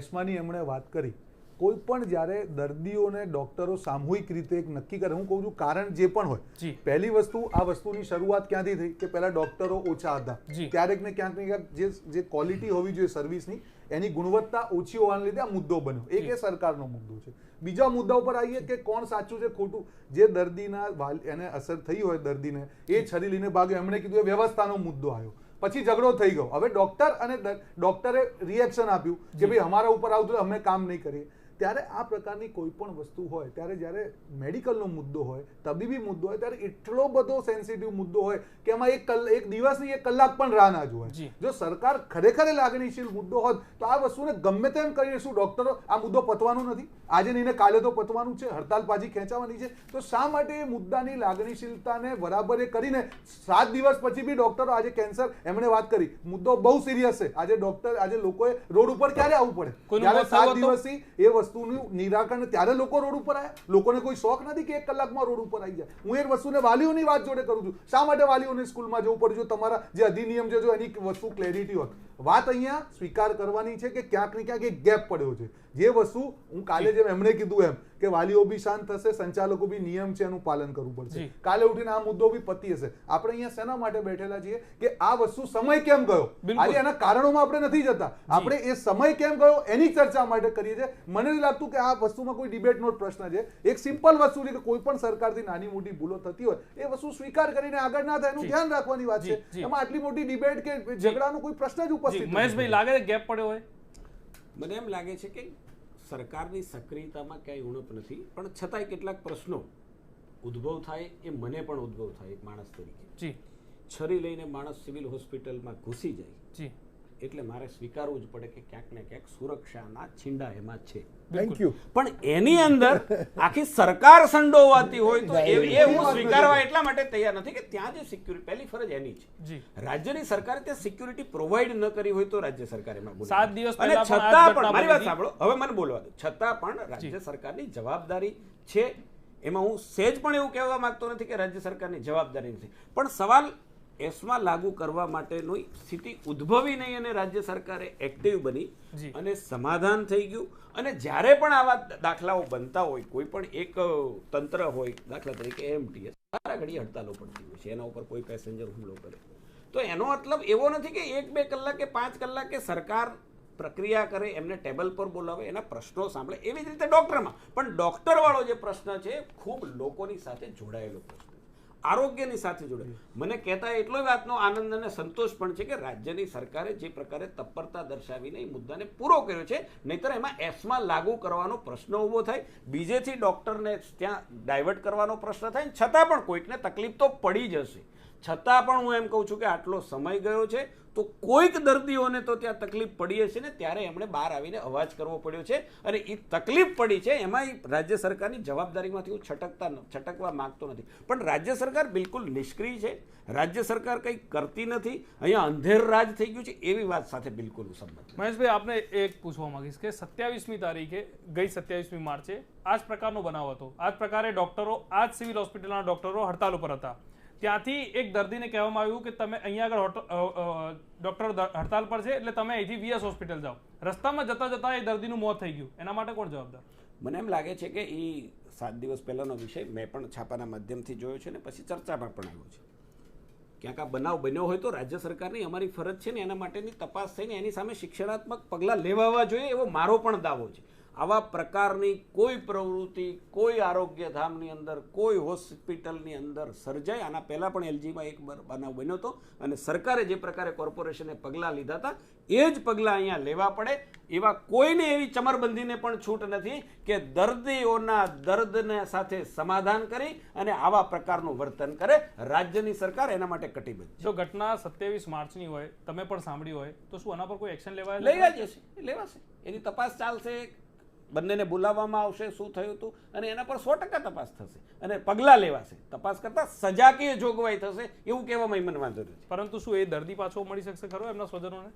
એસ્માની એમણે વાત કરી, કોઈ પણ જ્યારે દર્દીઓને ડોક્ટરો સામૂહિક રીતે એક નક્કી કરે, હું કહું છું કારણ જે પણ હોય, પહેલી વસ્તુ આ વસ્તુની શરૂઆત ક્યાંથી થઈ કે પહેલા ડોક્ટરો ઓછા હતા, ક્યારેક ને ક્યાંક જે ક્વોલિટી હોવી જોઈએ સર્વિસની એની ગુણવત્તા ઓછી હોવાને લીધે આ મુદ્દો બન્યો. એક એ સરકારનો મુદ્દો છે. બીજા મુદ્દા ઉપર આવીએ કે કોણ સાચું છે ખોટું. જે દર્દીના એને અસર થઈ હોય દર્દીને, એ છરી લઈને ભાગ્યો, એમણે કીધું એ વ્યવસ્થાનો મુદ્દો આવ્યો, પછી ઝઘડો થઈ ગયો. હવે ડોક્ટરે રિએક્શન આપ્યું કે ભાઈ અમારા ઉપર આવતું અમે કામ નહીં કરીએ. ત્યારે આ પ્રકારની કોઈ પણ વસ્તુ હોય ત્યારે જ્યારે મેડિકલનો મુદ્દો હોય, તબીબી મુદ્દો હોય, ત્યારે એટલો બધો સેન્સિટિવ મુદ્દો હોય કે એમાં એક દિવસની 1 કલાક પણ રાહ ના જોવાય. જો સરકાર ખરેખર લાગણીશીલ મુદ્દો હોત તો આ વસ્તુને ગમે તેમ કરીએ, શું ડોક્ટરો આ મુદ્દો પતવાનું નથી? આજે નહીં કાલે તો પતવાનું છે, હડતાલ પાછી ખેંચાવાની છે. તો શા માટે એ મુદ્દાની લાગણીશીલતાને બરાબર એ કરીને 7 દિવસ પછી બી ડોક્ટરો, આજે કેન્સર એમણે વાત કરી, મુદ્દો બહુ સિરિયસ છે. આજે લોકોએ રોડ ઉપર ક્યારે આવવું પડે? ત્યારે 7 દિવસથી એ વસ્તુનું નિરાકરણ, ત્યારે લોકો રોડ ઉપર આવ્યા. લોકોને કોઈ શોખ નથી કે 1 કલાકમાં રોડ ઉપર આવી જાય. હું એક વસ્તુને વાલીઓની વાત જોડે કરું છું. શા માટે વાલીઓને સ્કૂલમાં જવું પડે? જો તમારા જે અધિનિયમ છે જો એની વસ્તુ ક્લેરિટી હોત. વાત અહીંયા સ્વીકાર કરવાની છે કે ક્યાંક ને ક્યાંક એક ગેપ પડ્યો છે. જે વસ્તુ હું કાલે જેમ એમણે કીધું એમ કે વાલીઓ બી શાંત થશે, સંચાલકો બી નિયમ છે એનું પાલન કરવું પડશે. કાલે ઉઠીને આ મુદ્દો બી પતી હશે. આપણે અહીંયા શેના માટે બેઠેલા છીએ કે આ વસ્તુ સમય કેમ ગયો, આજે એના કારણોમાં આપણે નથી જતા, આપણે એ સમય કેમ ગયો એની ચર્ચા માટે કરીએ છીએ. મને નથી લાગતું કે આ વસ્તુમાં કોઈ ડિબેટનો પ્રશ્ન છે. એક સિમ્પલ વસ્તુ છે કે કોઈ પણ સરકારથી નાની મોટી ભૂલો થતી હોય એ વસ્તુ સ્વીકાર કરીને આગળ ના થાય એનું ધ્યાન રાખવાની વાત છે. એમાં આટલી મોટી ડિબેટ કે ઝઘડાનો કોઈ પ્રશ્ન જ ઉપસ્થિત નથી. મહેશભાઈ, લાગે છે ગેપ પડ્યો હોય? મને એમ લાગે છે કે સરકારની સક્રિયતામાં ક્યાંય ઉણપ નથી, પણ છતાંય કેટલાક પ્રશ્નો ઉદ્ભવ થાય, એ મને પણ ઉદ્ભવ થાય એક માણસ તરીકે. જી. છરી લઈને માણસ સિવિલ હોસ્પિટલમાં ઘૂસી જાય, જી, એટલે મારે સ્વીકારવું જ પડે કે ક્યાંક ને ક્યાંક સુરક્ષાના છીંડા એમાં છે. Thank you. પણ એની અંદર આખી સરકાર સંડોવાતી હોય તો એ હું સ્વીકારવા એટલા માટે તૈયાર નથી કે ત્યાં જે સિક્યુરિટી, પહેલી ફરજ એની છે. જી. રાજ્યની સરકારે ત્યાં સિક્યુરિટી પ્રોવાઈડ ન કરી હોય તો રાજ્ય સરકાર એમાં બોલે. 7 દિવસ અને પહેલા પણ આ છતાં જ ઘટના પણ મારી વાત બની સાંભળો, હવે મને બોલવા દો. છતાં પણ રાજ્ય સરકારની જવાબદારી છે, એમાં હું સહેજ પણ એવું કહેવા માંગતો નથી કે રાજ્ય સરકારની જવાબદારી નથી, પણ સવાલ એસમાં લાગુ કરવા માટેની સ્થિતિ ઉદ્ભવી નહીં અને રાજ્ય સરકારે એક્ટિવ બની જી. અને સમાધાન થઈ ગયું. અને જ્યારે પણ આવા દાખલાઓ બનતા હોય, કોઈ પણ એક તંત્ર હોય, દાખલા તરીકે એમટીએસ સારા ઘડી હડતાલો પડતી હોય છે, એના ઉપર કોઈ પેસેન્જર હુમલો કરે, તો એનો મતલબ એવો નથી કે 1-2 કલાકે 5 કલાકે સરકાર પ્રક્રિયા કરે, એમને ટેબલ પર બોલાવે, એના પ્રશ્નો સાંભળે. એવી જ રીતે ડૉક્ટરમાં પણ ડૉક્ટરવાળો જે પ્રશ્ન છે ખૂબ લોકોની સાથે જોડાયેલો પ્રશ્ન, આરોગ્યની સાથે જોડાયેલો. મને કહેતા એટલો વાતનો આનંદ અને સંતોષ પણ છે કે રાજ્યની સરકારે જે પ્રકારે તત્પરતા દર્શાવીને એ મુદ્દાને પૂરો કર્યો છે, નહીંતર એમાં એસમાં લાગુ કરવાનો પ્રશ્ન ઊભો થાય, બીજેથી ડૉક્ટરને ત્યાં ડાયવર્ટ કરવાનો પ્રશ્ન થાય, છતાં પણ કોઈકને તકલીફ તો પડી જશે. છતાં પણ હું એમ કહું છું કે આટલો સમય ગયો છે તો કોઈક દર્દીઓને તો ત્યાં તકલીફ પડી હશે ને, ત્યારે એમણે બહાર આવીને અવાજ કરવો પડ્યો છે. અને એ તકલીફ પડી છે એમાં રાજ્ય સરકારની જવાબદારીમાંથી હું છટકવા માંગતો નથી, પણ રાજ્ય સરકાર બિલકુલ નિષ્ક્રિય છે, રાજ્ય સરકાર કંઈ કરતી નથી, અહીંયા અંધેર રાજ થઈ ગયું છે, એવી વાત સાથે બિલકુલ હું સંમત છું. મહેશભાઈ, આપને એક પૂછવા માંગીશ કે 27મી તારીખે, ગઈ 27મી માર્ચે આ જ પ્રકારનો બનાવ હતો. આ જ પ્રકારે ડોક્ટરો, આ જ સિવિલ હોસ્પિટલના ડોક્ટરો હડતાલ ઉપર હતા. ત્યાંથી એક દર્દીને કહેવામાં આવ્યું કે તમે અહીંયા આગળ ડોક્ટર હડતાલ પર છે એટલે તમે અહીંથી વીએસ હોસ્પિટલ જાઓ. રસ્તામાં જતા જતા એ દર્દીનું મોત થઈ ગયું. એના માટે કોણ જવાબદાર? મને એમ લાગે છે કે એ 7 દિવસ પહેલાનો વિષય મેં પણ છાપાના માધ્યમથી જોયો છે ને પછી ચર્ચામાં પણ આવ્યો છે. ક્યાંક આ બનાવ બન્યો હોય તો રાજ્ય સરકારની અમારી ફરજ છે ને એના માટેની તપાસ થઈને એની સામે શિક્ષણાત્મક પગલાં લેવાવા જોઈએ, એવો મારો પણ દાવો છે. આવા પ્રકારની કોઈ પ્રવૃત્તિ કોઈ આરોગ્યધામની અંદર, કોઈ હોસ્પિટલની અંદર સર્જાય. આના પહેલાં પણ એલજીમાં એક બનાવ બન્યો હતો અને સરકારે જે પ્રકારે કોર્પોરેશને પગલાં લીધા હતા એ જ પગલાં અહીંયા લેવા પડે. એવા કોઈને એવી ચમરબંધીને પણ છૂટ નથી કે દર્દીઓના દર્દને સાથે સમાધાન કરી અને આવા પ્રકારનું વર્તન કરે. રાજ્યની સરકાર એના માટે કટિબદ્ધ. જો ઘટના 27 માર્ચની હોય, તમે પણ સાંભળી હોય, તો શું આના પર કોઈ એક્શન લેવાય જશે? લેવાશે, એની તપાસ ચાલશે, બંનેને બોલાવવામાં આવશે, શું થયું હતું, અને એના પર 100% તપાસ થશે અને પગલાં લેવાશે. તપાસ કરતા સજાકીય જોગવાઈ થશે એવું કહેવામાં મને વાંધો નથી. પરંતુ શું એ દર્દી પાછો મળી શકશે ખરો એમના સ્વજનોને?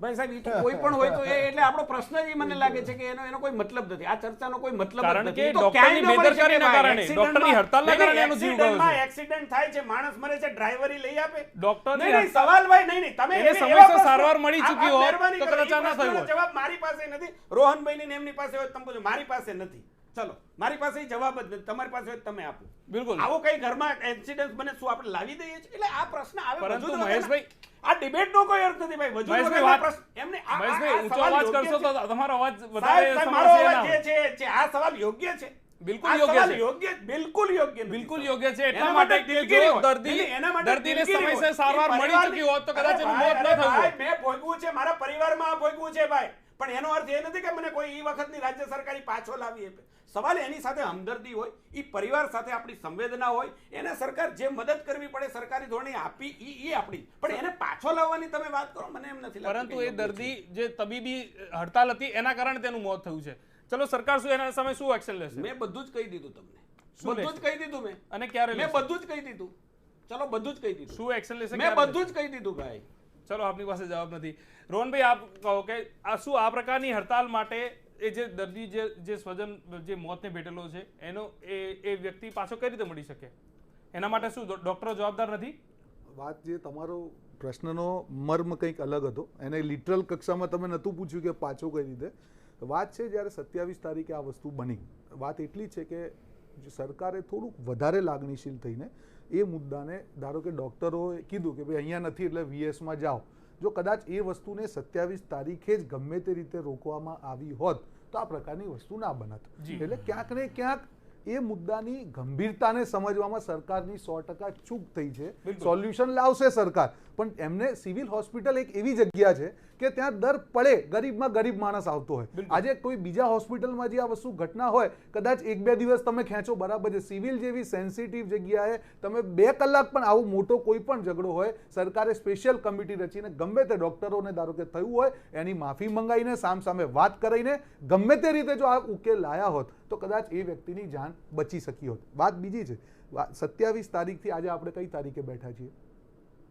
ભાઈ સાહેબ, એ તો કોઈ પણ હોય તો એટલે આપણો પ્રશ્ન જ મને લાગે છે કે એનો કોઈ મતલબ નથી, આ ચર્ચાનો કોઈ મતલબ જ કારણ કે નથી. તો ડોક્ટરની ક્યાંય ન મળી શકે બેદરકારીના ભાઈ. કારણે, ડોક્ટરની હડતાલના કારણે એનો જીવ ગયો છે. એક્સિડન્ટ થાય છે, માણસ મરે છે, ડ્રાઈવરી લઈ આપે. ડોક્ટરની નહીં, સવાલ ભાઈ નહીં, તમે એને એવા સમયસર પ્રશ્નો- સારવાર મળી આ ચૂકી હોત મહેરબાની તો કરો, કદાચ આ એ ના થયું પ્રશ્નનો હોત. જવાબ મારી પાસે નથી, રોહનભાઈ ની એમની પાસે હોય તમે પૂછો, મારી પાસે નથી. ચલો, મારી પાસે ઈ જવાબ જ નથી, તમારી પાસે હોય તમે આપો. બિલકુલ. આવો કઈ ઘરમાં એક્સિડન્ટ બને શું આપણે લાવી દઈએ છીએ? એટલે આ પ્રશ્ન આવે. પરંતુ વજૂદ વગરના- મહેશભાઈ, આ ડિબેટનો કોઈ અર્થ નથી ભાઈ. વજૂદ મહેશભાઈ, વગરના વાત- પ્રશ્ન એમને મહેશભાઈ, ઊંચો સવાલ અવાજ યોગ્ય કરશો છે. તો તમારો અવાજ સાહેબ, વધારે સાહેબ, મારો સમજશે અવાજ એના. જે છે આ સવાલ યોગ્ય છે. બિલકુલ આ યોગ્ય સવાલ છે. યોગ્ય, બિલકુલ યોગ્ય નથી. બિલકુલ યોગ્ય છે. એટલા એના માટે માટે કે દિલગીરી જો હોય. દર્દી નહીં, એના માટે દર્દીને દિલગીરી સમયસર હોય. સારવાર એ મળી પરિવાર- ચૂકી હોત તો કદાચ એનું અરે મોત ન ભાઈ, થયું હોત. મેં ભોગવું છે, મારા પરિવારમાં ભોગવું છે ભાઈ, પણ એનો અર્થ એ નથી કે મને કોઈ એ વખતની રાજ્ય સરકારી પાછો લાવી આપે. સવાલ એની સાથે હમદર્દી હોય, એ પરિવાર સાથે આપણી સંવેદના હોય, એને સરકાર જે મદદ કરવી પડે સરકારી ધોરણે આપી એ આપણી, પણ એને પાછો લાવવાની તમે વાત કરો, મને એમ નથી લાગતું પરંતુ કે એ યોગ્ય દર્દી જે તબીબી હડતાલ હતી એના કારણે તેનું મોત થયું છે. ચલો, સરકાર શું એના સામે શું એક્શન લેશે? છે. મેં બધું જ કહી દીધું તમને, શું બધું લેશે? જ કહી દીધું મેં. અને ક્યારે મેં લેશે? બધું જ કહી દીધું. ચલો, બધું જ કહી દીધું. શું એક્શન લેશે? મેં ક્યારે બધું લેશે? જ કહી દીધું ભાઈ. ચલો, આપની પાસે જવાબ નથી. રોહનભાઈ, આપ કહો કે આ શું આ પ્રકારની હડતાલ માટે એ જે દર્દી જે સ્વજન જે મોતને ભેટેલો છે એનો એ વ્યક્તિ પાછો કઈ રીતે મળી શકે? એના માટે શું ડોક્ટરો જવાબદાર નથી? વાત જે તમારો પ્રશ્નનો મર્મ કંઈક અલગ હતો, એને લિટરલ કક્ષામાં તમે નહોતું પૂછ્યું કે પાછો કઈ રીતે. વાત છે જ્યારે 27 તારીખે આ વસ્તુ બની, વાત એટલી છે કે સરકારે થોડુંક વધારે લાગણીશીલ થઈને એ મુદ્દાને, ધારો કે ડૉક્ટરોએ કીધું કે ભાઈ અહીંયા નથી એટલે વીએસમાં જાઓ, જો કદાચ એ વસ્તુને 27 તારીખે જ ગમે તે રીતે રોકવામાં આવી હોત તો આ પ્રકારની વસ્તુ ના બનત. એટલે ક્યાંક ને ક્યાંક એ મુદ્દાની ગંભીરતાને સમજવામાં સરકારની 100% ચૂક થઈ છે. સોલ્યુશન લાવશે સરકાર, પણ એમને સિવિલ હોસ્પિટલ એક એવી જગ્યા છે કે ત્યાં દર પડે ગરીબમાં ગરીબ માણસ આવતો હોય. આજે કોઈ બીજા હોસ્પિટલમાં જે આ વસ્તુ ઘટના હોય, કદાચ 1-2 દિવસ તમે ખેંચો બરાબર છે. સિવિલ જેવી સેન્સિટિવ જગ્યાએ તમે 2 કલાક પણ આવો મોટો કોઈ પણ ઝઘડો હોય, સરકારે સ્પેશિયલ કમિટી રચીને ગમે તે ડોક્ટરોને ધારો કે થયું હોય એની માફી મંગાવીને સામસામે વાત કરીને ગમે તે રીતે જો આ ઉકેલ લાયા હોત તો કદાચ એ વ્યક્તિની જાન બચી શકી હોત. વાત બીજી છે, 27 તારીખથી આજે આપણે કઈ તારીખે બેઠા છીએ?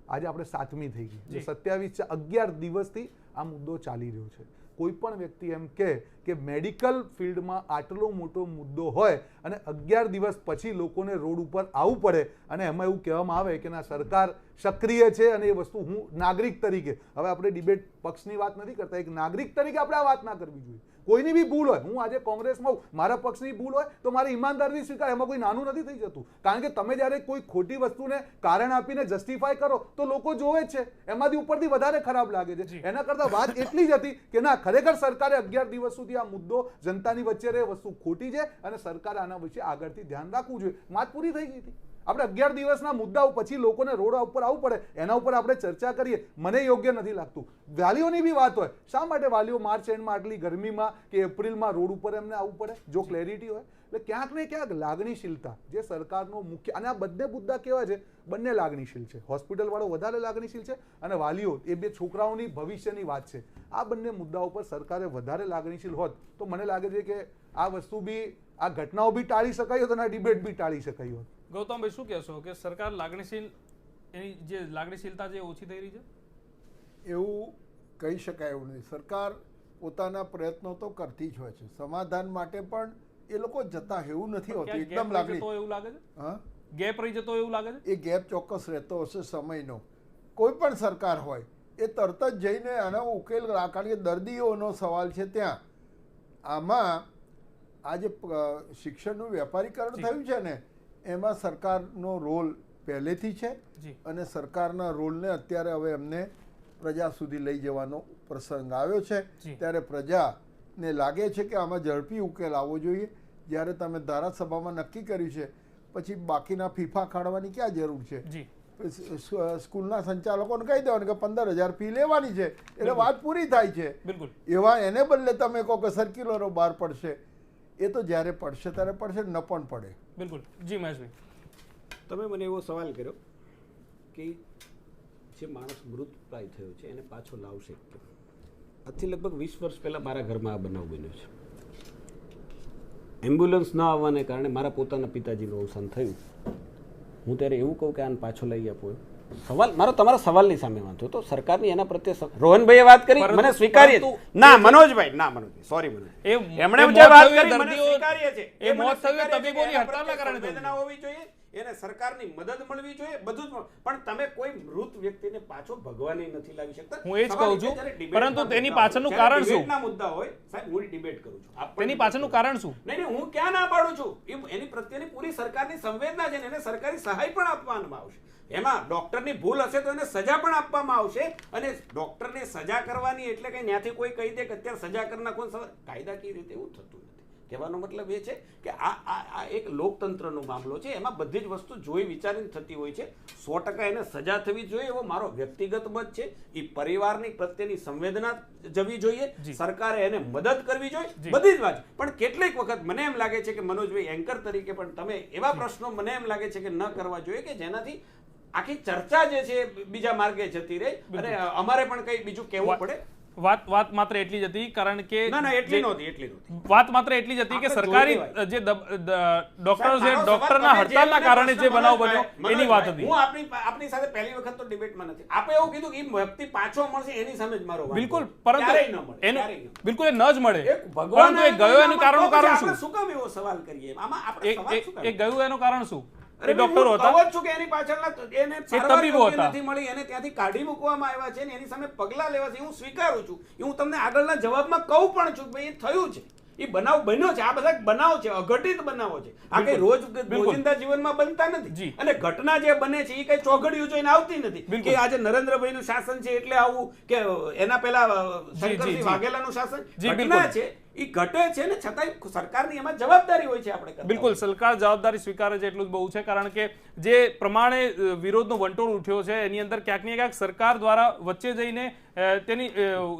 આજે આપણે 7મી થઈ ગઈ. 27 છે, 11 દિવસથી આ મુદ્દો ચાલી રહ્યો છે. કોઈ પણ વ્યક્તિ એમ કે મેડિકલ ફિલ્ડમાં આટલો મોટો મુદ્દો હોય અને 11 દિવસ પછી લોકોને રોડ ઉપર આવવું પડે અને એમાં એવું કહેવામાં આવે કે ના સરકાર સક્રિય છે અને એ વસ્તુ હું નાગરિક તરીકે, હવે આપણે ડિબેટ પક્ષની વાત નથી કરતા, એક નાગરિક તરીકે આપણે આ વાત ના કરવી જોઈએ. કોઈની બી ભૂલ હોય, હું આજે કોંગ્રેસમાં મારા પક્ષની ભૂલ હોય તો મારે ઈમાનદારથી સ્વીકાર, એમાં કોઈ નાનું નથી થઈ જતું. કારણ કે તમે જ્યારે કોઈ ખોટી વસ્તુને કારણ આપીને જસ્ટિફાય કરો તો લોકો જોવે જ છે, એમાંથી ઉપરથી વધારે ખરાબ લાગે છે. એના કરતાં વાત એટલી જ હતી કે ના ખરેખર સરકારે 11 દિવસ સુધી આ મુદ્દો જનતાની વચ્ચે રહે, વસ્તુ ખોટી છે અને સરકારે આના વિશે આગળથી ધ્યાન રાખવું જોઈએ. વાત પૂરી થઈ ગઈ હતી. આપણે 11 દિવસના મુદ્દાઓ પછી લોકોને રોડ ઉપર આવવું પડે એના ઉપર આપણે ચર્ચા કરીએ, મને યોગ્ય નથી લાગતું. વાલીઓની બી વાત હોય, શા માટે વાલીઓ માર્ચ એન્ડમાં આટલી ગરમીમાં કે એપ્રિલમાં રોડ ઉપર એમને આવવું પડે? જો ક્લેરિટી હોય એટલે ક્યાંક ને ક્યાંક લાગણીશીલતા જે સરકારનો મુખ્ય, અને આ બંને મુદ્દા કેવા છે, બંને લાગણીશીલ છે. હોસ્પિટલ વાળો વધારે લાગણીશીલ છે અને વાલીઓ, એ બે છોકરાઓની ભવિષ્યની વાત છે. આ બંને મુદ્દાઓ પર સરકારે વધારે લાગણીશીલ હોત તો મને લાગે છે કે આ વસ્તુ બી, આ ઘટનાઓ બી ટાળી શકાય હોત અને આ ડિબેટ બી ટાળી શકાય હોત. ગૌતમભાઈ શું કહેશો કે સરકાર લાગણીશીલ, એની જે લાગણીશીલતા છે ઓછી થઈ રહી છે? એવું કહી શકાય એવું નથી. સરકાર પોતાના પ્રયત્નો તો કરતી જ હોય છે, સમાધાન માટે પણ એ લોકો જતા એવું નથી હોતું. એકદમ લાગણી એવું લાગે છે, હા, ગેપ રહી જતો એવું લાગે છે. એ ગેપ ચોક્કસ રહેતો હશે સમયનો. કોઈ પણ સરકાર હોય એ તરત જ જઈને આનો ઉકેલ, કારણ કે દર્દીઓનો સવાલ છે ત્યાં. આમાં આ જે શિક્ષણનું વેપારીકરણ થયું છે ને, એમાં સરકારનો રોલ પહેલેથી છે અને સરકારના રોલને અત્યારે હવે એમને પ્રજા સુધી લઈ જવાનો પ્રસંગ આવ્યો છે. ત્યારે પ્રજાને લાગે છે કે આમાં ઝડપી ઉકેલ આવવો જોઈએ. જ્યારે તમે ધારાસભામાં નક્કી કર્યું છે પછી બાકીના ફીફા ખાડવાની ક્યાં જરૂર છે? સ્કૂલના સંચાલકોને કહી દેવાનું કે 15,000 ફી લેવાની છે એટલે વાત પૂરી થાય છે. બિલકુલ. એવા એને બદલે તમે કહો કે સર્ક્યુલરો બહાર પડશે, એ તો જ્યારે પડશે ત્યારે પડશે, ન પણ પડે. બિલકુલ. જી મહેશભાઈ, તમે મને એવો સવાલ કર્યો કે જે માણસ મૃતપ્રાય થયો છે એને પાછો લાવશે. આજથી લગભગ 20 વર્ષ પહેલાં મારા ઘરમાં આ બનાવ બન્યો છે. એમ્બ્યુલન્સ ન આવવાને કારણે મારા પોતાના પિતાજીનું અવસાન થયું. હું ત્યારે એવું કહું કે આને પાછો લઈ આપો. સવાલ મારો તમારા સવાલની સામે વાંધો તો સરકારની એના પ્રત્યે રોહનભાઈએ વાત કરી, મને સ્વીકારીએ. ના મનોજભાઈ, ના મનોજભાઈ, સોરી મનોજ, એમણે જે વાત કરી મને સ્વીકારીએ છે. એ મોત થયું તબીબોની હડતાલના કારણે વેદના હોવી જોઈએ, એને સરકારની મદદ મળવી જોઈએ, બધું જ. પણ તમે કોઈ મૃત વ્યક્તિને પાછો ભગવાને નથી લાવી શકતા. હું એ જ કહું છું, પરંતુ તેની પાછળનું કારણ શું? ડિબેટના મુદ્દા હોય સાહેબ, હું ડિબેટ કરું છું. તેની પાછળનું કારણ શું? નહીં, હું ક્યાં ના પાડું છું. એની પ્રત્યેની પૂરી સરકારની સંવેદના છે, એને સરકારી સહાય પણ આપવામાં આવશે. એમાં ડોક્ટરની ભૂલ હશે તો એને સજા પણ આપવામાં આવશે. અને ડોક્ટરને સજા કરવાની એટલે કે ત્યાંથી કોઈ કહી દે કે અત્યારે સજા કરી નાખો, કાયદાકીય રીતે એવું થતું નથી. કહેવાનો મતલબ એ છે કે આ એક લોકતંત્રનો મામલો છે, એમાં બધી જ વસ્તુ જોઈ વિચારીને થતી હોય છે. 100% એને સજા થવી જોઈએ એવો મારો વ્યક્તિગત મત છે. એ પરિવારની પ્રત્યેની સંવેદના જવી જોઈએ, સરકારે એને મદદ કરવી જોઈએ, બધી જ વાત. પણ કેટલીક વખત મને એમ લાગે છે કે મનોજભાઈ એન્કર તરીકે પણ તમે એવા પ્રશ્નો મને એમ લાગે છે કે ન કરવા જોઈએ કે જેનાથી આખી ચર્ચા જે છે બીજા માર્ગે જતી રહે અને અમારે પણ કંઈ બીજું કહેવું પડે. વાત માત્ર એટલી જ હતી, કારણ કે ના એટલી નહોતી. વાત માત્ર એટલી જ હતી કે સરકારી જે ડોક્ટરો છે, ડોક્ટરના હડતાલના કારણે જે બનાવ બન્યો એની વાત હતી. હું આપની સાથે પહેલી વખત તો ડિબેટમાં નથી. આપે એવું કીધું કે વ્યક્તિ પાછો મળશે એની સામે જ મારો બિલકુલ, પરંતુ એનું બિલકુલ એ ન જ મળે. પરંતુ એ ગયો એનું કારણ શું? શું કામ એવો સવાલ કરીએ? આમાં આપણે સવાલ શું કરીએ? એ ગયું એનું કારણ શું? એ ડોક્ટરો હતા. કહું છું કે એની પાછળના એને તબીબો હતા, નથી મળી, એને ત્યાંથી કાઢી મૂકવામાં આવ્યા છે ને એની સામે પગલા લેવા છે. હું સ્વીકારું છું. હું તમને આગળના જવાબમાં કહું પણ છું કે ભાઈ એ થયું છે, એ બનાવ બન્યો છે. આ બધા બનાવ છે, અઘટિત બનાવો છે. આ કઈ રોજિંદા જીવનમાં બનતા નથી. અને ઘટના જે બને છે એ કઈ ચોઘડિયું જોઈને આવતી નથી કે આજે નરેન્દ્રભાઈનું શાસન છે એટલે આવું, કે એના પહેલા શંકરસિંહ વાઘેલાનું શાસન. ઘટના છે એ ઘટે છે ને છતાંય સરકારની એમાં જવાબદારી હોય છે. આપણે બિલકુલ સરકાર જવાબદારી સ્વીકારે છે એટલું જ બહુ છે, કારણ કે જે પ્રમાણે વિરોધનો વંટોળ ઉઠ્યો છે એની અંદર ક્યાંક ને ક્યાંક સરકાર દ્વારા વચ્ચે જઈને તેની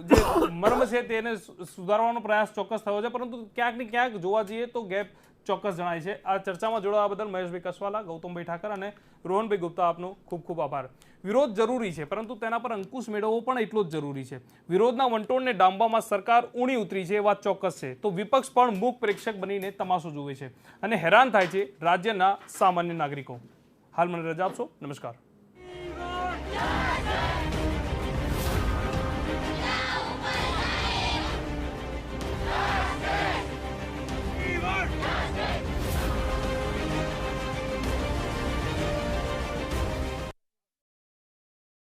જે મર્મ છે તેને સુધારવાનો પ્રયાસ ચોક્કસ થયો છે, પરંતુ ક્યાંક ને ક્યાંક જોવા જઈએ તો ગેપ ચોક્કસ જણાય છે. આ ચર્ચામાં જોડાવા બદલ મહેશભાઈ કસવાલા, ગૌતમભાઈ ઠાકર અને રોહનભાઈ ગુપ્તા આપનો ખૂબ ખૂબ આભાર. વિરોધ જરૂરી છે, પરંતુ તેના પર અંકુશ મેળવવો પણ એટલો જ જરૂરી છે. વિરોધના વંટોળને ડામવામાં સરકાર ઊણી ઉતરી છે એ વાત ચોક્કસ છે, તો વિપક્ષ પણ મૂક પ્રેક્ષક બનીને તમાશો જુએ છે અને હેરાન થાય છે રાજ્યના સામાન્ય નાગરિકો. હાલ મને રજા આપશો. નમસ્કાર.